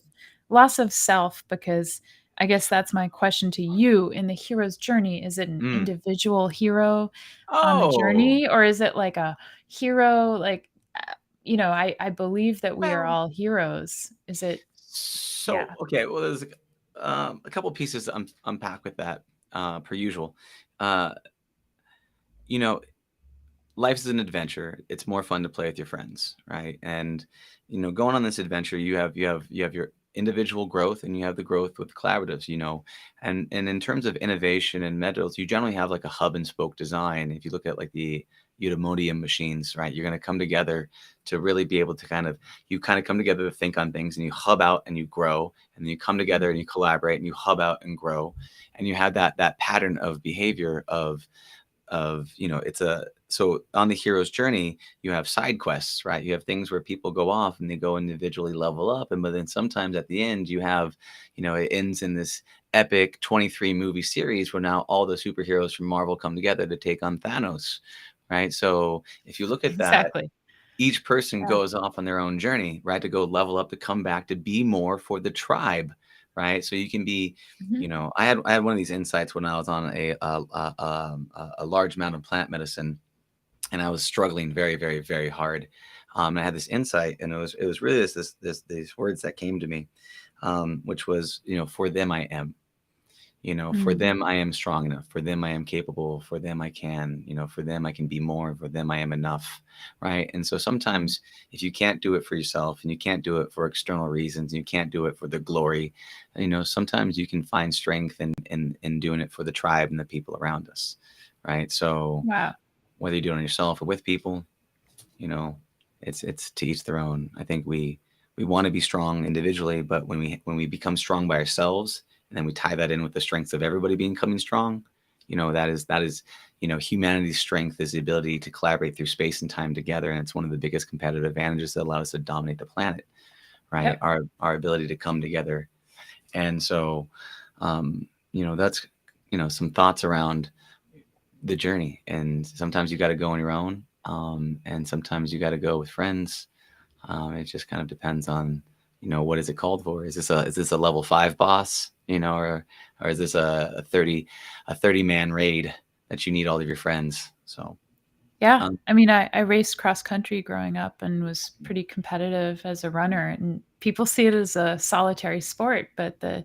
loss of self, because I guess that's my question to you. In the hero's journey, is it an Mm. individual hero on the Oh, journey, or is it like a hero, like, you know, I believe that we are well, all heroes. Is it? so Yeah. okay. Well, there's a couple pieces to unpack with that, per usual. Uh, you know, life is an adventure. It's more fun to play with your friends, right? And you know, going on this adventure, you have your individual growth and you have the growth with collaboratives, you know. And in terms of innovation and metals, you generally have like a hub and spoke design. If you look at like the eudaimonium machines, right? You're going to come together to really be able to kind of come together to think on things, and you hub out and you grow, and then you come together and you collaborate and you hub out and grow, and you have that pattern of behavior of you know, it's a so on the hero's journey you have side quests, right? You have things where people go off and they go individually level up, and but then sometimes at the end you have, you know, it ends in this epic 23 movie series where now all the superheroes from Marvel come together to take on Thanos, right? So if you look at that, Exactly. each person Yeah. goes off on their own journey, right? To go level up, to come back, to be more for the tribe, right? So you can be, Mhm. you know, I had one of these insights when I was on a large amount of plant medicine, and I was struggling very, very, very hard. And I had this insight, and it was really these words that came to me, which was, you know, for them I am. You know, for Mm. them I am strong enough, for them I am capable, for them I can, you know, for them I can be more, for them I am enough, right? And so sometimes if you can't do it for yourself and you can't do it for external reasons, and you can't do it for the glory, you know, sometimes you can find strength in doing it for the tribe and the people around us, right? So Wow. whether you do it on yourself or with people, you know, it's to each their own. I think we want to be strong individually, but when we become strong by ourselves, and then we tie that in with the strengths of everybody becoming strong, that is humanity's strength is the ability to collaborate through space and time together, and it's one of the biggest competitive advantages that allow us to dominate the planet, right? Yep. Our ability to come together. And so that's some thoughts around the journey. And sometimes you got to go on your own, and sometimes you got to go with friends. It just kind of depends on what is it called for. Is this a level 5 boss, or is this a 30 man raid that you need all of your friends? So Yeah. I mean, I raced cross country growing up and was pretty competitive as a runner, and people see it as a solitary sport, but the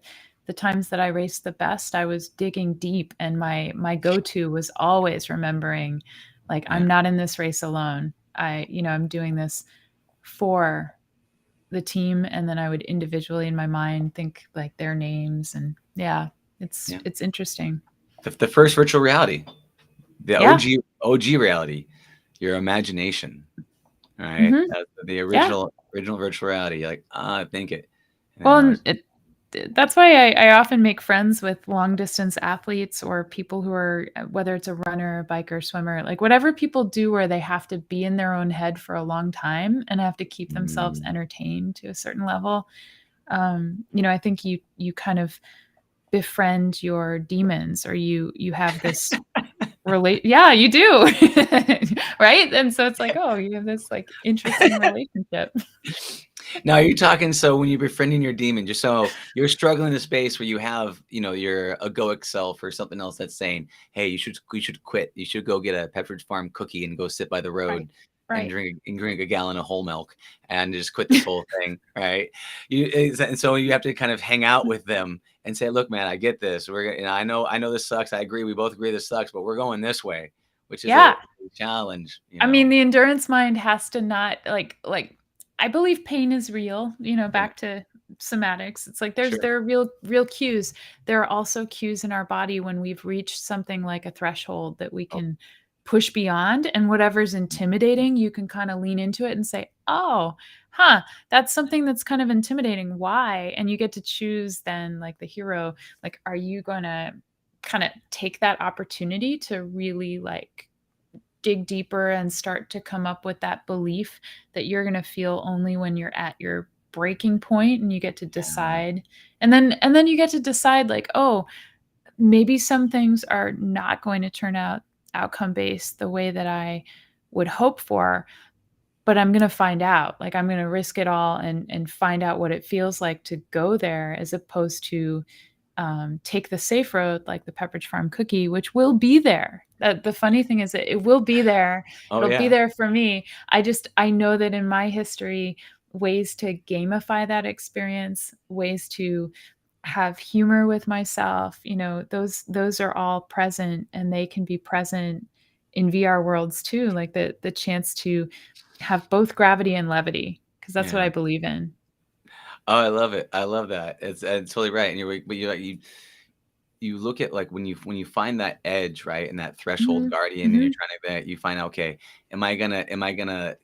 times that I raced the best, I was digging deep, and my go-to was always remembering, like, I'm not in this race alone. I'm doing this for the team, and then I would individually in my mind think like their names, and it's interesting. The first virtual reality, the OG reality, your imagination, right? The original virtual reality. You're like, I think it. Well, that's why I often make friends with long distance athletes or people who are, whether it's a runner, biker, swimmer, like whatever people do where they have to be in their own head for a long time and have to keep themselves entertained to a certain level. I think you kind of befriend your demons, or you have this yeah, you do. Right? And so it's like, oh, you have this like interesting relationship. Now you're talking, so when you're befriending your demon, just so you're struggling in a space where you have, your egoic self or something else that's saying, hey, you should quit. You should go get a Pepperidge Farm cookie and go sit by the road and drink a gallon of whole milk and just quit this whole thing, right? And so you have to kind of hang out with them and say, look, man, I get this. I know this sucks. I agree. We both agree this sucks, but we're going this way, which is a challenge. I mean, the endurance mind has to not like I believe pain is real, back to somatics. It's like there are real cues. There are also cues in our body when we've reached something like a threshold that we can push beyond, and whatever's intimidating, you can kind of lean into it and say, oh, that's something that's kind of intimidating. Why? And you get to choose then, like the hero, like, are you going to kind of take that opportunity to really like dig deeper and start to come up with that belief that you're going to feel only when you're at your breaking point, and you get to decide, and then you get to decide like, oh, maybe some things are not going to turn out outcome based the way that I would hope for, but I'm going to find out. Like, I'm going to risk it all and find out what it feels like to go there, as opposed to take the safe road, like the Pepperidge Farm cookie, which will be there. The funny thing is that it will be there. It'll be there for me. I know that in my history, ways to gamify that experience, ways to have humor with myself, those are all present, and they can be present in VR worlds too. Like the chance to have both gravity and levity, because that's what I believe in. Oh, I love it. I love that. It's totally right. And you look at like when you find that edge, right, and that threshold guardian, and you're trying to you find out, okay, am I gonna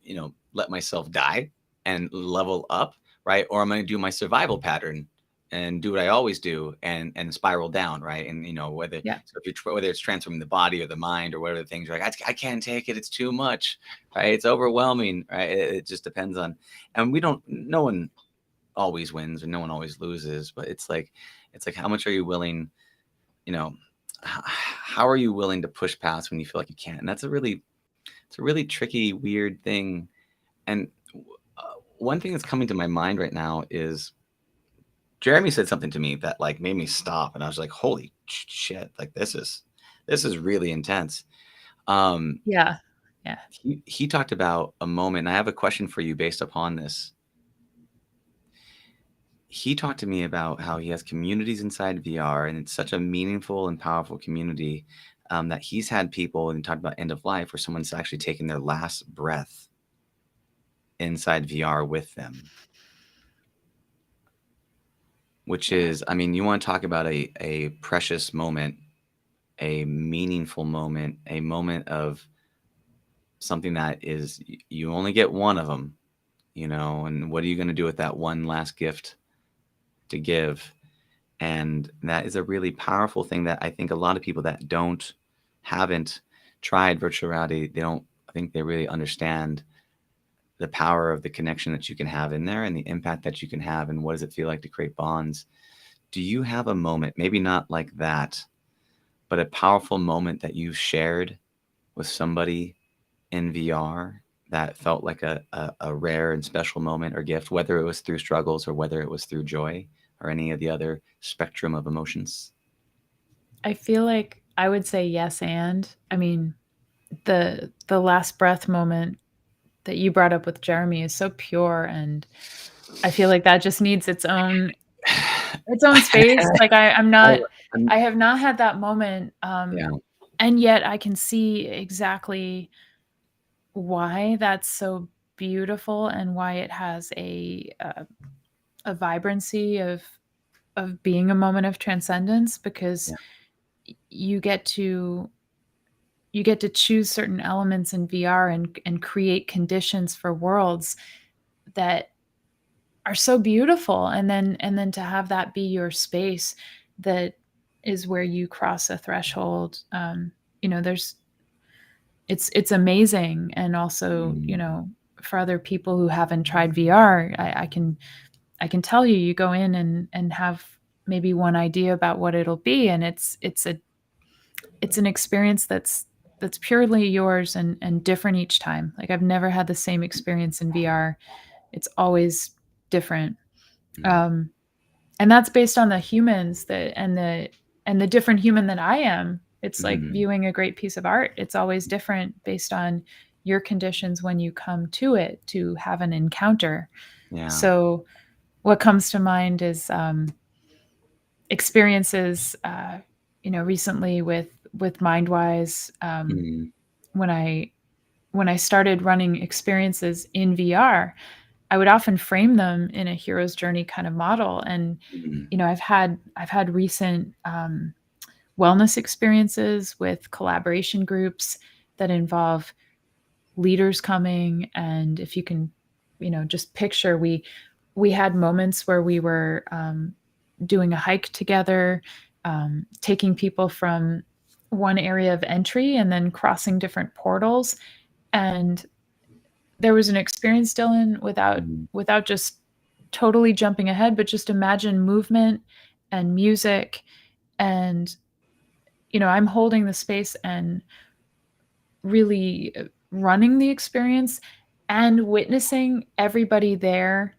let myself die and level up, right, or am I gonna do my survival pattern and do what I always do and spiral down, right? And whether it's transforming the body or the mind or whatever the things, you're like, I can't take it, it's too much, right? It's overwhelming, right? It just depends on, and no one always wins and no one always loses, but it's like how much are you willing, how are you willing to push past when you feel like you can't? And it's a really tricky, weird thing. And one thing that's coming to my mind right now is Jeremy said something to me that like made me stop, and I was like, holy shit, like this is really intense. He talked about a moment, and I have a question for you based upon this. He talked to me about how he has communities inside VR, and it's such a meaningful and powerful community, that he's had people, and talked about end of life, where someone's actually taken their last breath inside VR with them. Which is, I mean, you want to talk about a precious moment, a meaningful moment, a moment of something that is you only get one of them, and what are you going to do with that one last gift to give? And that is a really powerful thing that I think a lot of people that haven't tried virtual reality, they don't I think they really understand the power of the connection that you can have in there and the impact that you can have, and what does it feel like to create bonds. Do you have a moment, maybe not like that, but a powerful moment that you've shared with somebody in VR that felt like a rare and special moment or gift, whether it was through struggles or whether it was through joy or any of the other spectrum of emotions? I feel like I would say yes, and I mean, the last breath moment that you brought up with Jeremy is so pure, and I feel like that just needs its own space. Like I- I'm- I have not had that moment, yeah. and yet I can see exactly why that's so beautiful and why it has a vibrancy of being a moment of transcendence, because Yeah. you get to choose certain elements in VR and create conditions for worlds that are so beautiful, and then to have that be your space, that is where you cross a threshold. There's it's amazing, and also, Mm, for other people who haven't tried VR, I can tell you, you go in and have maybe one idea about what it'll be, and it's an experience that's purely yours, and different each time. Like, I've never had the same experience in VR. It's always different. mm, Um, and that's based on the humans and the different human that I am. It's like mm. viewing a great piece of art. It's always different based on your conditions when you come to it to have an encounter. Yeah. So what comes to mind is experiences, recently with MindWise, Mm, when I started running experiences in VR, I would often frame them in a hero's journey kind of model. And mm, I've had recent wellness experiences with collaboration groups that involve leaders coming, and if you can, just picture, we had moments where we were doing a hike together, taking people from one area of entry and then crossing different portals. And there was an experience, Dylan, mm, without just totally jumping ahead, but just imagine movement and music, and I'm holding the space and really running the experience and witnessing everybody there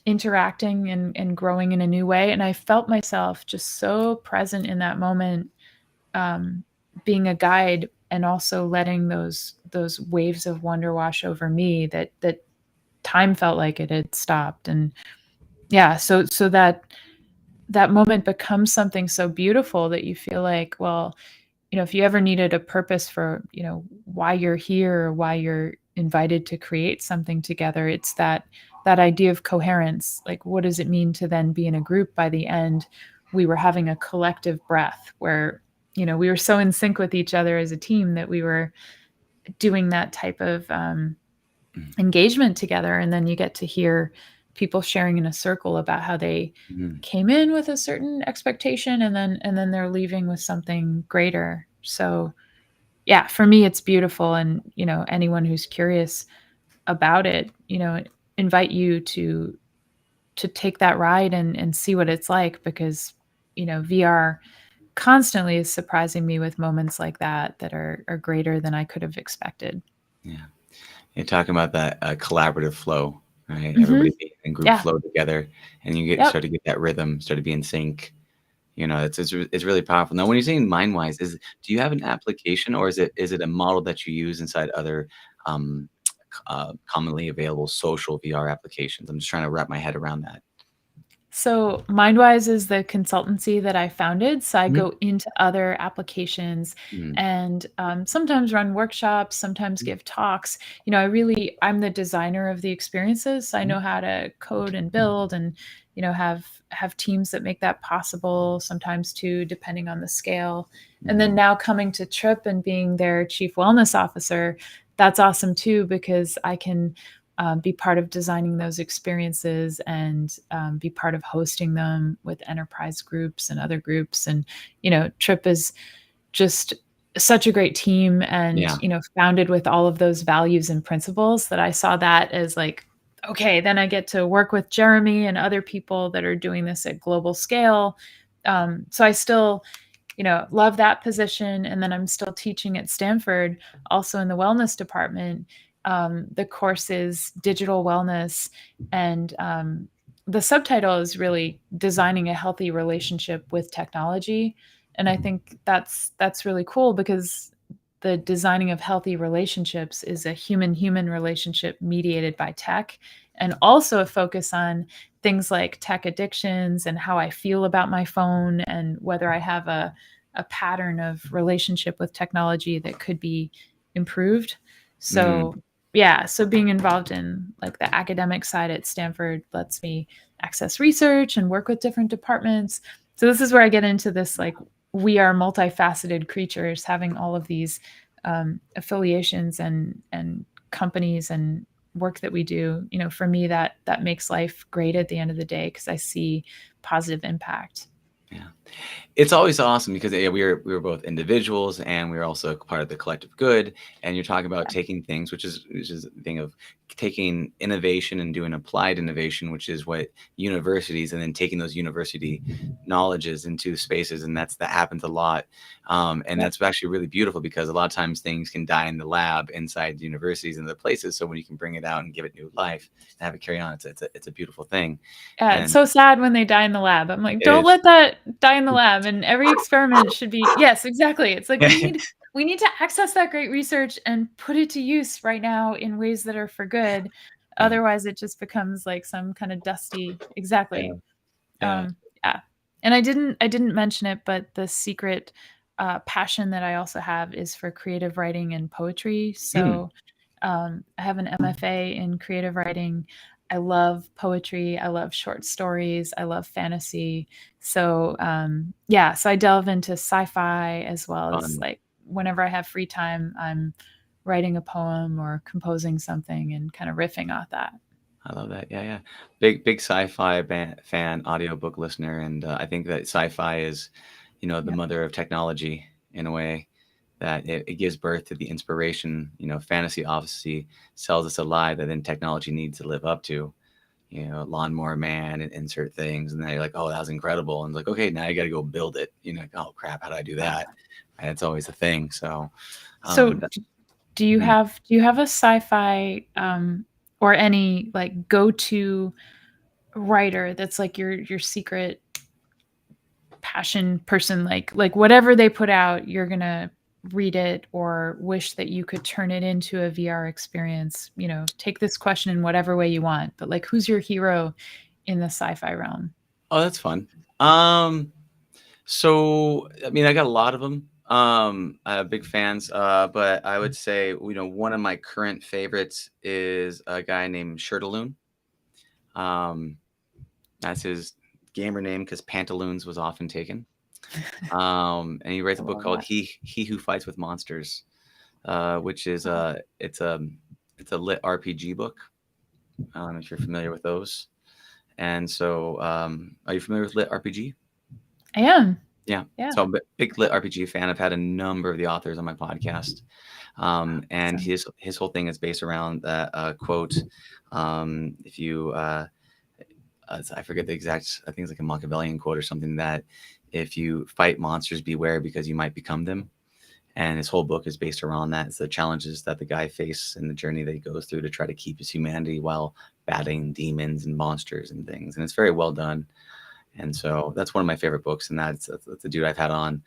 interacting and growing in a new way. And I felt myself just so present in that moment, um, being a guide, and also letting those waves of wonder wash over me, that time felt like it had stopped. And yeah, so that moment becomes something so beautiful that you feel like, well, if you ever needed a purpose for, why you're here or why you're invited to create something together, it's that idea of coherence. Like, what does it mean to then be in a group? By the end, we were having a collective breath where, we were so in sync with each other as a team that we were doing that type of mm, engagement together. And then you get to hear people sharing in a circle about how they mm. came in with a certain expectation, and then they're leaving with something greater. So yeah, for me, it's beautiful. And anyone who's curious about it, invite you to take that ride and see what it's like, because VR constantly is surprising me with moments like that are greater than I could have expected. Yeah. You're talking about that collaborative flow, right? Hmm. Everybody being in group Yeah. flow together, and you Yep. start to get that rhythm, start to be in sync. It's really powerful. Now, when you're saying MindWise, do you have an application, or is it a model that you use inside other um, commonly available social VR applications? I'm just trying to wrap my head around that. So MindWise is the consultancy that I founded. So I Mhm, go into other applications mhm, and sometimes run workshops, sometimes mhm, give talks. I'm the designer of the experiences. So I mhm, know how to code and build, and have teams that make that possible. Sometimes too, depending on the scale. And then mhm, now coming to Trip and being their chief wellness officer, that's awesome too, because I can be part of designing those experiences and be part of hosting them with enterprise groups and other groups. And, Trip is just such a great team and, founded with all of those values and principles that I saw that as like, okay, then I get to work with Jeremy and other people that are doing this at global scale. So I still, love that position. And then I'm still teaching at Stanford, also in the wellness department. The course is digital wellness, and the subtitle is really designing a healthy relationship with technology. And I think that's really cool, because the designing of healthy relationships is a human-human relationship mediated by tech, and also a focus on things like tech addictions and how I feel about my phone and whether I have a pattern of relationship with technology that could be improved. So so being involved in like the academic side at Stanford lets me access research and work with different departments. So this is where I get into this, like, we are multifaceted creatures having all of these affiliations and companies and work that we do. For me, that makes life great at the end of the day, because I see positive impact. Yeah. It's always awesome because we were both individuals and we were also part of the collective good. And you're talking about taking things, which is the thing of taking innovation and doing applied innovation, which is what universities, and then taking those university knowledges into spaces. And that happens a lot. And that's actually really beautiful, because a lot of times things can die in the lab inside the universities and the places. So when you can bring it out and give it new life and have it carry on, it's a beautiful thing. Yeah, it's so sad when they die in the lab. I'm like, don't let that die in the lab. And every experiment should be, yes, exactly. It's like we need to access that great research and put it to use right now in ways that are for good. Otherwise, it just becomes like some kind of dusty. Exactly. Yeah. And I didn't mention it, but the secret passion that I also have is for creative writing and poetry. So I have an MFA in creative writing. I love poetry. I love short stories. I love fantasy. So so I delve into sci-fi, as well as like whenever I have free time, I'm writing a poem or composing something and kind of riffing off that. I love that. Yeah. Big sci-fi fan, audiobook listener. And I think that sci-fi is, the mother of technology in a way, that it gives birth to the inspiration. Fantasy obviously sells us a lie that then technology needs to live up to. Lawnmower man and insert things, and then you're like, oh, that was incredible, and it's like, okay, now you got to go build it. Like, oh crap, how do I do that? And it's always a thing. So do you have a sci-fi or any like go-to writer that's like your secret passion person, like whatever they put out, you're gonna read it or wish that you could turn it into a VR experience? Take this question in whatever way you want, but like, who's your hero in the sci-fi realm? Oh, that's fun. So I mean, I got a lot of them. I have big fans, but I would say, one of my current favorites is a guy named Shirtaloon. That's his gamer name, because Pantaloons was often taken. And he writes a book called He Who Fights with Monsters, which is it's a lit RPG book. If you're familiar with those. And so, are you familiar with lit RPG? I am. Yeah. So I'm a big lit RPG fan. I've had a number of the authors on my podcast. And his whole thing is based around that quote. If you, I forget the exact, I think it's like a Machiavellian quote or something, that if you fight monsters, beware, because you might become them. And his whole book is based around that. It's the challenges that the guy faces and the journey that he goes through to try to keep his humanity while battling demons and monsters and things. And it's very well done. And so that's one of my favorite books. And that's the dude I've had on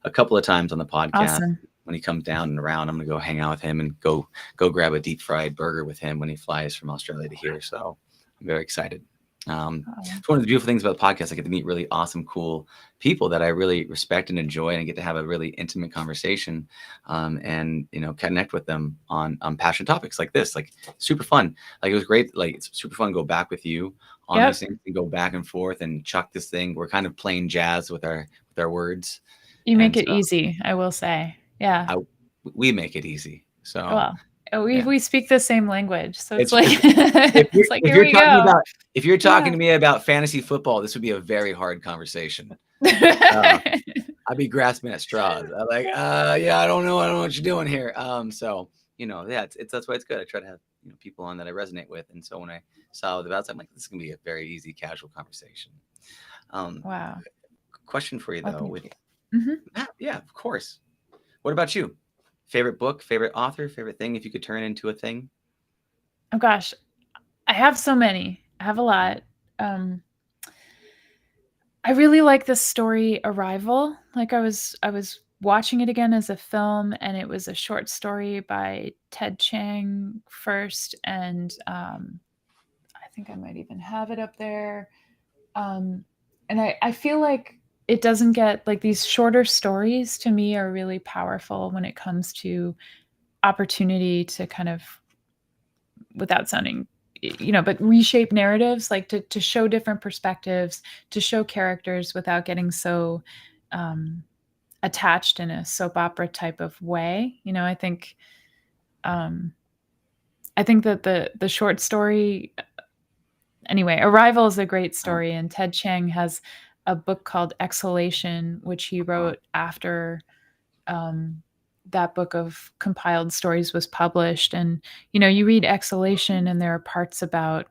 a couple of times on the podcast. Awesome. When he comes down and around, I'm going to go hang out with him and go grab a deep fried burger with him when he flies from Australia to here. So I'm very excited. It's one of the beautiful things about the podcast. I get to meet really awesome, cool people that I really respect and enjoy, and I get to have a really intimate conversation, and connect with them on passionate topics like this. Like, super fun. Like, it was great. Like, it's super fun to go back with you on these things and go back and forth and chuck this thing. We're kind of playing jazz with our words. You make it easy, I will say. Yeah. We make it easy. So well, we speak the same languge, so it's like if like, here we go. If you're talking to me about fantasy football, this would be a very hard conversation. I'd be grasping at straws. I'm like, yeah, I don't know what you're doing here. So that's why it's good. I try to have people on that I resonate with, and so when I saw the outside, I'm like, this is gonna be a very easy, casual conversation. Wow. Question for you though. Yeah, of course. What about you? Favorite book, favorite author, favorite thing? If you could turn into a thing. Oh gosh, I have so many. I have a lot. I really like the story Arrival. Like I was watching it again as a film, and it was a short story by Ted Chiang first, and I think I might even have it up there. And I feel like it doesn't get, like, these shorter stories to me are really powerful when it comes to opportunity to kind of, without sounding but reshape narratives, like to show different perspectives, to show characters without getting so attached in a soap opera type of way. I think that the short story, anyway, Arrival is a great story, and Ted Chiang has a book called Exhalation, which he wrote after that book of compiled stories was published. And you read Exhalation, and there are parts about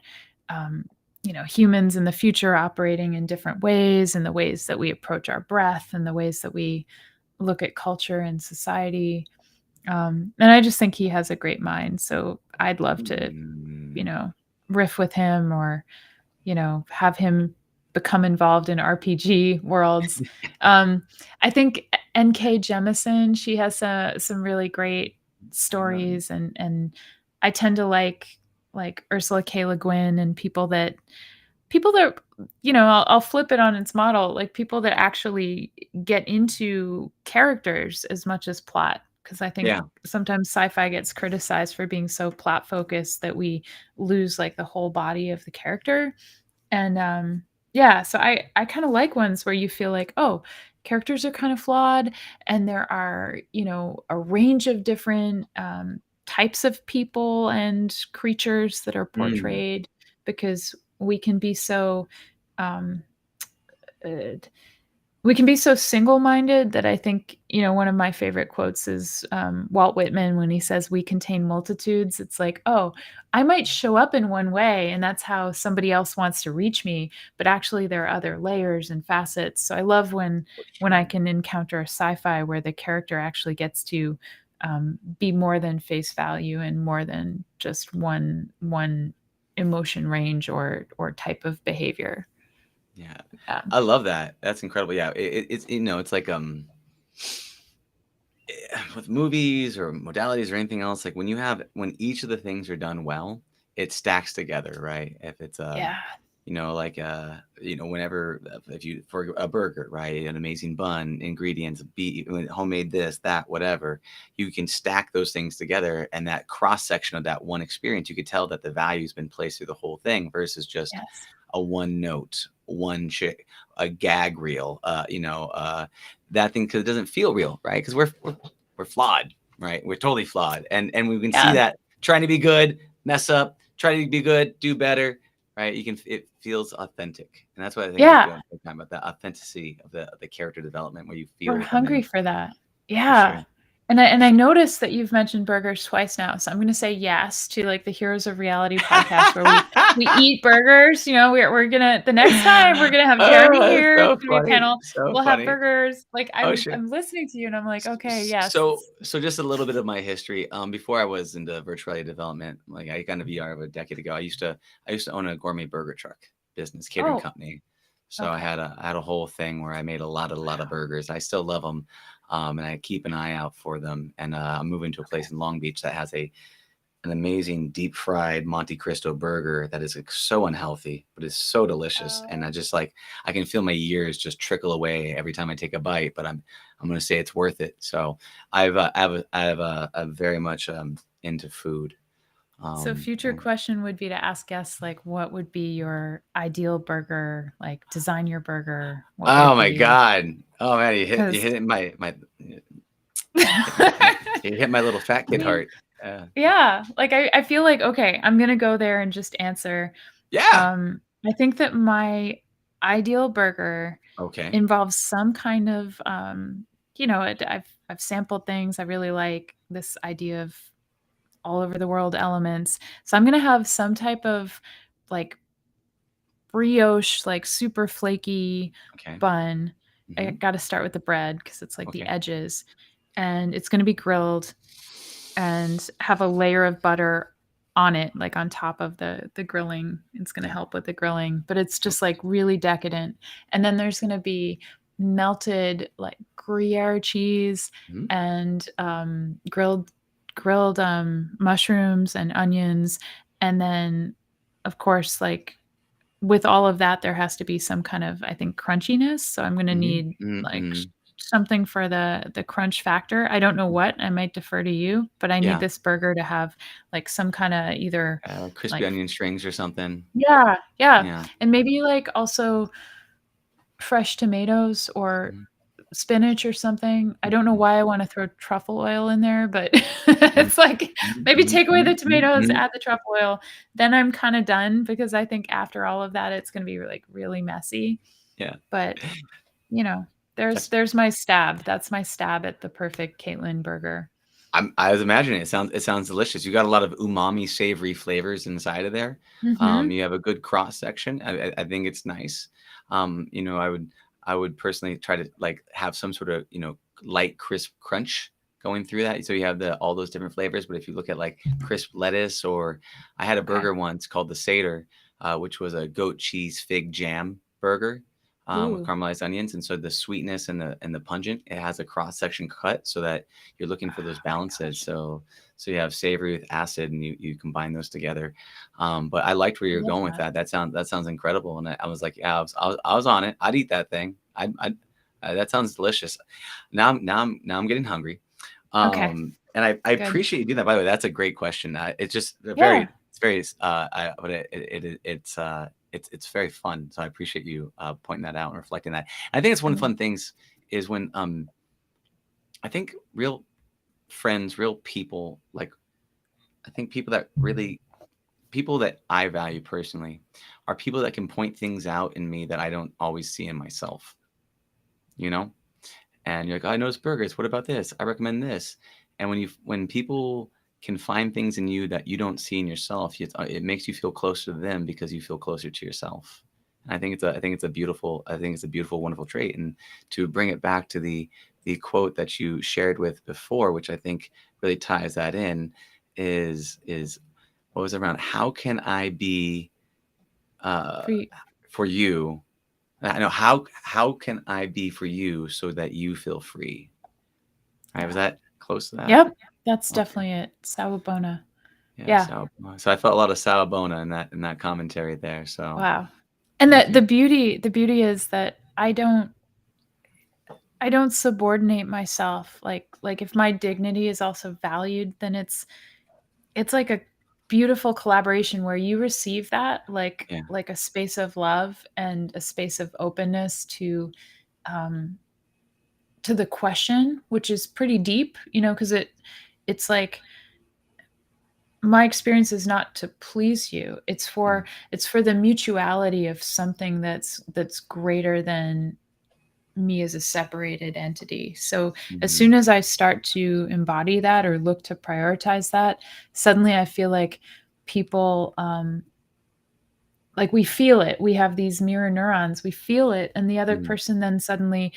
humans in the future operating in different ways, and the ways that we approach our breath, and the ways that we look at culture and society. And I just think he has a great mind, so I'd love to riff with him, or have him become involved in RPG worlds. I think N.K. Jemisin, she has some really great stories, and I tend to like Ursula K. Le Guin, and people that I'll flip it on its model, like people that actually get into characters as much as plot. Because I think sometimes sci-fi gets criticized for being so plot focused that we lose like the whole body of the character. And so I kind of like ones where you feel like, oh, characters are kind of flawed, and there are a range of different types of people and creatures that are portrayed, because we can be so single-minded that I think, one of my favorite quotes is Walt Whitman, when he says, "We contain multitudes." It's like, oh, I might show up in one way, and that's how somebody else wants to reach me, but actually there are other layers and facets. So I love when I can encounter a sci-fi where the character actually gets to be more than face value, and more than just one emotion range or type of behavior. Yeah. I love that. That's incredible. Yeah, it's it's like with movies or modalities or anything else, like when each of the things are done well, it stacks together, right? If it's whenever, if you, for a burger, right, an amazing bun, ingredients, homemade this, that, whatever, you can stack those things together, and that cross section of that one experience, you could tell that the value's been placed through the whole thing, versus just a one note, a gag reel, that thing, because it doesn't feel real, right? Because we're flawed, right? We're totally flawed, and we can see that trying to be good, mess up, try to be good, do better, right? It feels authentic, and that's what I think we're doing all the time, about the authenticity of the character development, where you feel we're hungry for that. Yeah. For sure. And I noticed that you've mentioned burgers twice now, so I'm going to say yes to like the Heroes of Reality podcast, where we eat burgers. We're gonna, the next time we're gonna have Jeremy here to do a panel. We'll have burgers. Like I'm listening to you, and I'm like, okay, yes. So just a little bit of my history. Before I was into virtual reality development, like I got into VR a decade ago. I used to own a gourmet burger truck business, catering company. So I had a whole thing where I made a lot of burgers. I still love them. And I keep an eye out for them. And I'm moving to a place in Long Beach that has an amazing deep fried Monte Cristo burger that is like so unhealthy, but is so delicious. And I can feel my years just trickle away every time I take a bite. But I'm going to say it's worth it. So I've very much into food. So future question would be to ask guests, like, what would be your ideal burger? Like, design your burger. Oh my God. Oh man, you hit my you hit my little fat kid heart. Yeah, like, I feel like, okay, I'm gonna go there and just answer. Yeah. I think that my ideal burger Okay. involves some kind of, I've sampled things. I really like this idea of all over the world elements. So I'm gonna have some type of, like, brioche, like, super flaky Okay. bun. I Hmm. gotta start with the bread because it's, like, the Okay. edges, and it's gonna be grilled and have a layer of butter on it, like, on top of the grilling. It's gonna Yeah. help with the grilling, but it's just, Okay. like, really decadent. And then there's gonna be melted, like, Gruyere cheese Mhm. and, grilled mushrooms and onions, and then, of course, like, with all of that, there has to be some kind of, I think, crunchiness, so I'm gonna Mhm. need, like, Mhm. something for the crunch factor. I don't know what, I might defer to you, but I need Yeah. this burger to have, like, some kinda either, Crispy like, onion strings or something. yeah, yeah, Yeah. and maybe, like, also fresh tomatoes or Mhm. spinach or something. I don't know Mhm. why I wanna throw truffle oil in there, but Mhm. it's like, Mhm. maybe Mhm. take away the Mhm. Mhm. tomatoes, Mhm. add the truffle oil, then I'm kinda done because I think after all of that, it's gonna be, like, really messy. Yeah. But, you know, there's That's there's my stab. That's my stab at the perfect Caitlin burger. I was imagining it sounds delicious. You got a lot of umami, savory flavors inside of there. Mhm. You have a good cross section. I think it's nice. I would personally try to like have some sort of light crisp crunch going through that. So you have the all those different flavors. But if you look at like crisp lettuce, or I had a Okay. burger once called the Seder, which was a goat cheese fig jam burger. With Ooh. caramelized onions, and so the sweetness and the pungent, it has a cross section cut so that you're looking for those Oh my balances. gosh. So you have savory with acid, and you combine those together. But I liked where I you're love going with that. that. That sounds incredible, and I was like, yeah, I was on it. I'd eat that thing. That sounds delicious. Now I'm getting hungry. Okay, And I good. appreciate you doing that. By the way, that's a great question. It's just a Yeah. very it's very but it's very fun. So I appreciate you pointing that out and reflecting that. I think it's one of the Mhm. fun things is when I think real friends, real people, like I think people that I value personally are people that can point things out in me that I don't always see in myself, you know? And you're like, "Oh, I know burgers. What about this? I recommend this." And when people can find things in you that you don't see in yourself, it makes you feel closer to them because you feel closer to yourself. And I think it's a beautiful, wonderful trait. And to bring it back to the quote that you shared with before, which I think really ties that in, is what was it around? How can I be uh, For you. for you? I know how can I be for you so that you feel free? Right, was Yeah. that close to that? Yep, that's Okay. definitely it. Sawubona. Yeah, Yeah. so I felt a lot of sawubona in that commentary there, so Wow. And thank the you. beauty is that I don't subordinate myself. Like, if my dignity is also valued, then it's like a beautiful collaboration where you receive that, Yeah. like a space of love and a space of openness um to the question, which is pretty deep, because it's like, my experience is not to please you. Mm, It's for the mutuality of something that's greater than me as a separated entity. So as mhm, soon as I start to embody that or look to prioritize that, suddenly I feel like people, like, we feel it. We have these mirror neurons. We feel it, and the other mm, person then suddenly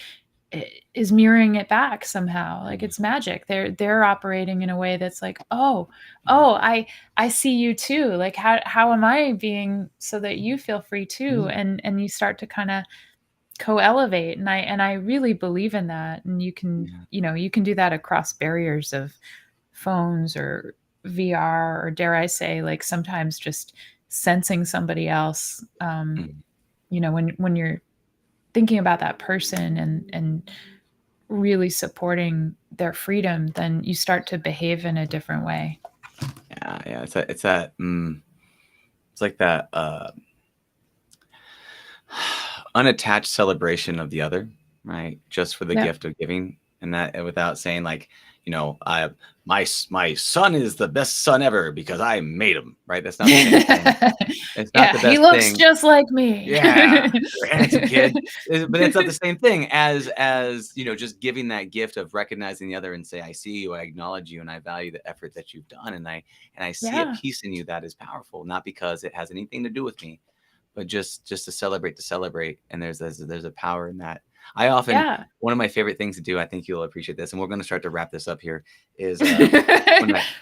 is mirroring it back somehow. Like, mm, it's magic. They're operating in a way that's like, oh, yeah, oh, I see you too. Like, how am I being so that you feel free too? mm, And you start to kind of co-elevate, and I really believe in that. And yeah, you can do that across barriers of phones or VR, or dare I say, like, sometimes just sensing somebody else. mm, When you're thinking about that person and really supporting their freedom, then you start to behave in a different way. yeah, it's like that, unattached celebration of the other, right? Just for the Yep. gift of giving, and that and without saying, like, my son is the best son ever because I made him, right? That's not the same thing. It's not the best he looks thing. just like me. Yeah, you're a handsome kid. But it's not the same thing as just giving that gift of recognizing the other and say, I see you, I acknowledge you, and I value the effort that you've done, and I see a piece in you that is powerful, not because it has anything to do with me, but just to celebrate. And there's a power in that. I often, one of my favorite things to do, I think you'll appreciate this, and we're going to start to wrap this up here, is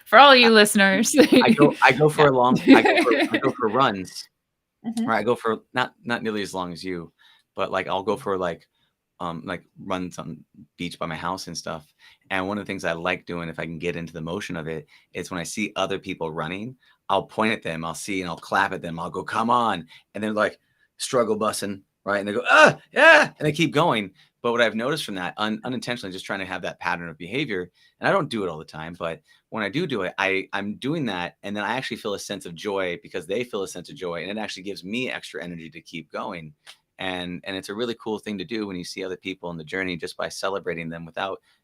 for all you listeners, I go for runs. Mhm. Or I go for not nearly as long as you, but like I'll go for like runs on beach by my house and stuff. And one of the things I like doing, if I can get into the motion of it, is when I see other people running, I'll point at them, and I'll clap at them. I'll go, come on. And they're like struggle bussing, right? And they go, yeah. And they keep going. But what I've noticed from that, unintentionally just trying to have that pattern of behavior, and I don't do it all the time, but when I do it, I'm doing that. And then I actually feel a sense of joy because they feel a sense of joy. And it actually gives me extra energy to keep going. And it's a really cool thing to do when you see other people in the journey, just by celebrating them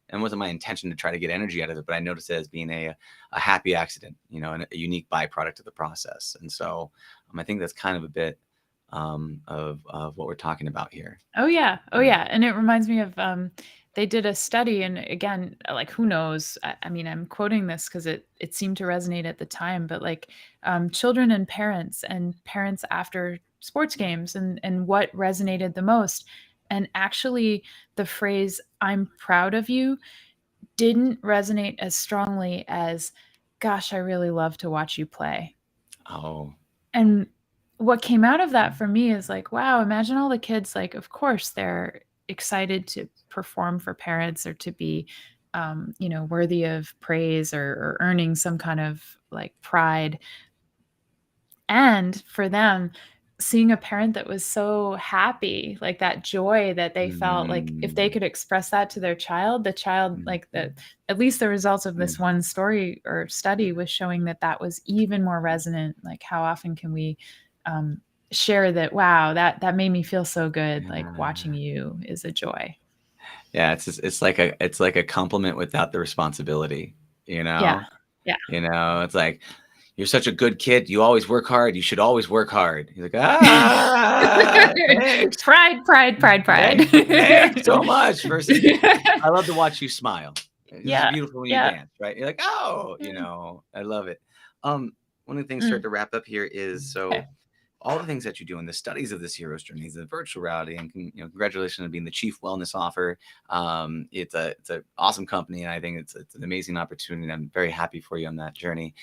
and wasn't my intention to try to get energy out of it, but I noticed it as being a happy accident, and a unique byproduct of the process. And so I think that's kind of a bit of what we're talking about here. Oh yeah. And it reminds me of they did a study, and again, like, who knows? I mean, I'm quoting this because it seemed to resonate at the time, but like children and parents after sports games, and what resonated the most. And actually, the phrase "I'm proud of you" didn't resonate as strongly as "Gosh, I really love to watch you play." Oh. And what came out of that for me is like, wow, imagine all the kids, like, of course they're excited to perform for parents, or to be, worthy of praise, or earning some kind of like pride. And for them, seeing a parent that was so happy, like that joy that they felt, like if they could express that to their child, like at least the results of this one story or study was showing that was even more resonant. Like, how often can we share that, wow, that made me feel so good, like watching you is a joy. Yeah, it's like a compliment without the responsibility, Yeah. It's like, you're such a good kid, you always work hard, you should always work hard. He's like, thanks. Pride. Thanks so much. Versus, I love to watch you smile. It's beautiful when you dance, right? You're like, I love it. One of the things start to wrap up here is, all the things that you do in the studies of this hero's journey, the virtual reality, and congratulations on being the chief wellness officer. It's an awesome company, and I think it's an amazing opportunity. And I'm very happy for you on that journey.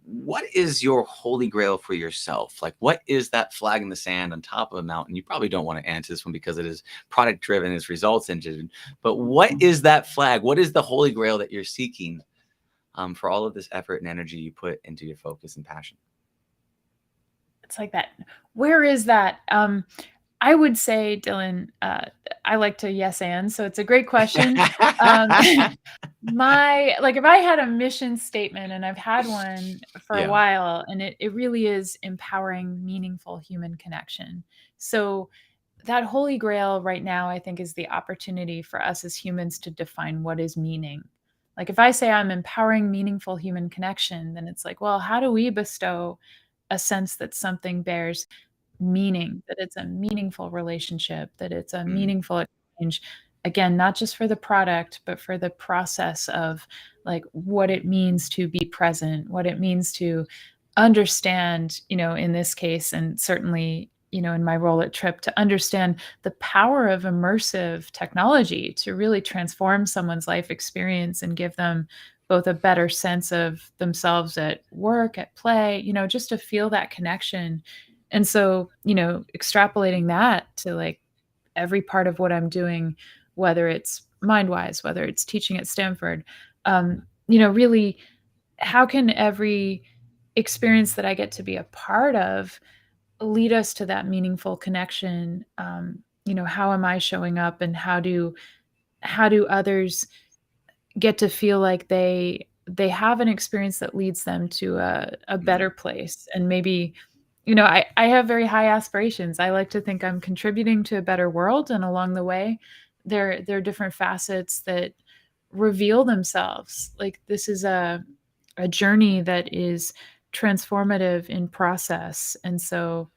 What is your holy grail for yourself? Like, what is that flag in the sand on top of a mountain? You probably don't want to answer this one because it is product driven, it's results engine. But what is that flag? What is the holy grail that you're seeking for all of this effort and energy you put into your focus and passion? It's like that. Where is that? I would say, Dylan, I like to yes and, so it's a great question. If I had a mission statement, and I've had one for a while, and it really is empowering meaningful human connection. So that holy grail right now, I think, is the opportunity for us as humans to define what is meaning. Like, if I say I'm empowering meaningful human connection, then it's like, well, how do we bestow a sense that something bears meaning, that it's a meaningful relationship, that it's a meaningful exchange, again, not just for the product, but for the process of like what it means to be present, what it means to understand, in this case, and certainly, in my role at Trip, to understand the power of immersive technology to really transform someone's life experience and give them both a better sense of themselves at work, at play, just to feel that connection. And so, extrapolating that to like every part of what I'm doing, whether it's MindWise, whether it's teaching at Stanford, really, how can every experience that I get to be a part of lead us to that meaningful connection? How am I showing up, and how do others get to feel like they have an experience that leads them to a better place? And maybe, I have very high aspirations. I like to think I'm contributing to a better world, and along the way, there are different facets that reveal themselves. Like this is a journey that is transformative in process. And so,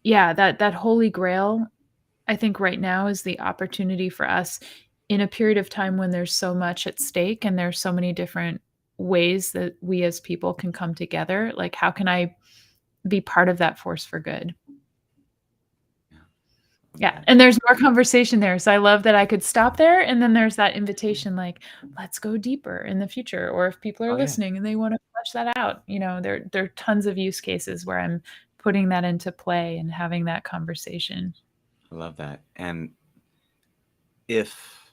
yeah, that holy grail, I think right now is the opportunity for us in a period of time when there's so much at stake and there's so many different ways that we as people can come together. Like, how can I be part of that force for good? Yeah. And there's more conversation there. So I love that I could stop there. And then there's that invitation, like, let's go deeper in the future. Or if people are listening and they want to flesh that out, there are tons of use cases where I'm putting that into play and having that conversation. I love that. And if,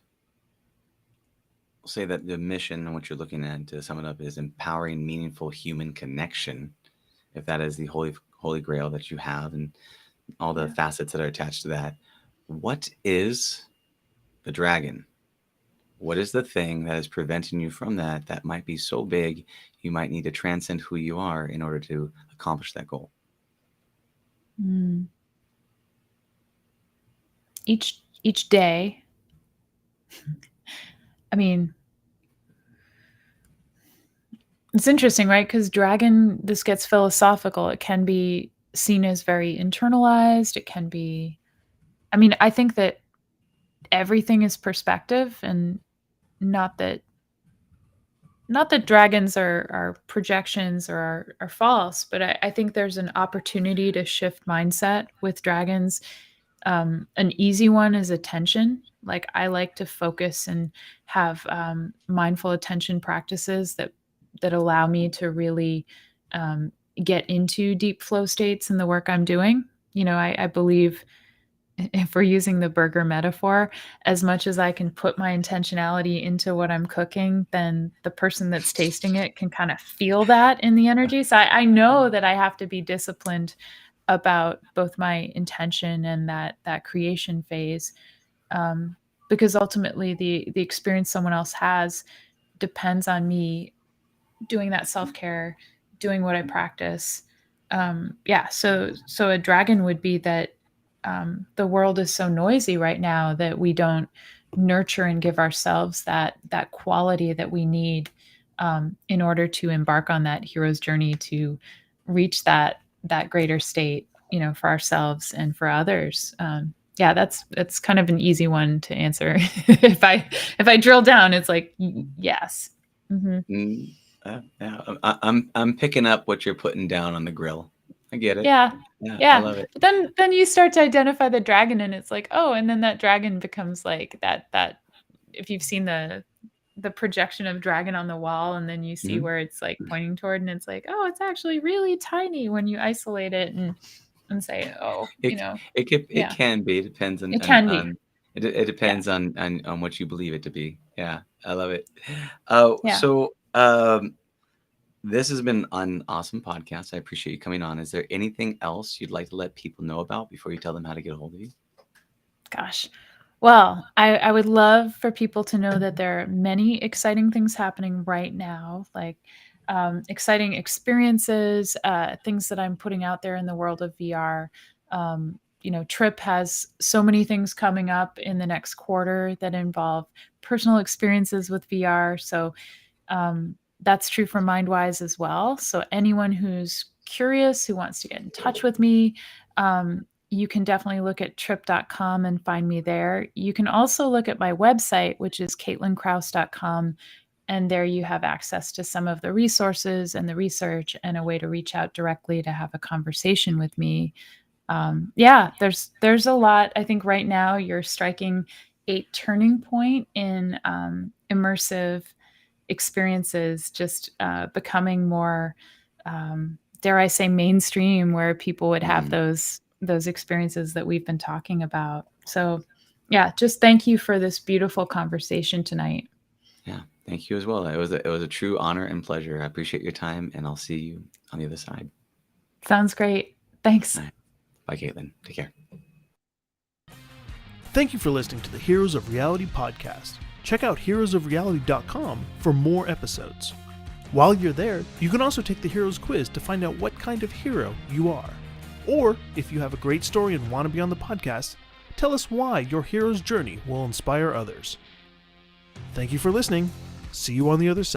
say that the mission and what you're looking at, to sum it up, is empowering meaningful human connection, if that is the holy grail that you have and all the facets that are attached to that, what is the dragon? What is the thing that is preventing you from that might be so big you might need to transcend who you are in order to accomplish that goal? Each day, I mean, it's interesting, right? Because dragon, this gets philosophical. It can be seen as very internalized. It can be, I think that everything is perspective, and not that dragons are projections or are false, but I think there's an opportunity to shift mindset with dragons. An easy one is attention. Like, I like to focus and have mindful attention practices that allow me to really get into deep flow states in the work I'm doing. I believe, if we're using the burger metaphor, as much as I can put my intentionality into what I'm cooking, then the person that's tasting it can kind of feel that in the energy. So I know that I have to be disciplined about both my intention and that creation phase, because ultimately the experience someone else has depends on me doing that self-care, doing what I practice. So a dragon would be that the world is so noisy right now that we don't nurture and give ourselves that quality that we need in order to embark on that hero's journey to reach that greater state, for ourselves and for others. That's kind of an easy one to answer. If I drill down, it's like, yes. Mm-hmm. I'm picking up what you're putting down on the grill. I get it. Yeah. I love it. But then you start to identify the dragon, and it's like, oh, and then that dragon becomes like that. If you've seen the projection of dragon on the wall, and then you see where it's like pointing toward, and it's like, oh, it's actually really tiny when you isolate it and say, oh, it can be. It depends on. It can be. It depends on what you believe it to be. Yeah, I love it. So this has been an awesome podcast. I appreciate you coming on. Is there anything else you'd like to let people know about before you tell them how to get a hold of you? Gosh. Well, I would love for people to know that there are many exciting things happening right now, like exciting experiences, things that I'm putting out there in the world of VR. Trip has so many things coming up in the next quarter that involve personal experiences with VR. So that's true for MindWise as well. So anyone who's curious, who wants to get in touch with me, you can definitely look at trip.com and find me there. You can also look at my website, which is caitlinkrause.com. And there you have access to some of the resources and the research and a way to reach out directly to have a conversation with me. There's a lot. I think right now you're striking a turning point in immersive experiences, just becoming more, dare I say, mainstream, where people would have those experiences that we've been talking about. So just thank you for this beautiful conversation tonight. Yeah, thank you as well. It was a true honor and pleasure. I appreciate your time, and I'll see you on the other side. Sounds great. Thanks. All right. Bye, Caitlin. Take care. Thank you for listening to the Heroes of Reality podcast. Check out heroesofreality.com for more episodes. While you're there, you can also take the Heroes Quiz to find out what kind of hero you are. Or, if you have a great story and want to be on the podcast, tell us why your hero's journey will inspire others. Thank you for listening. See you on the other side.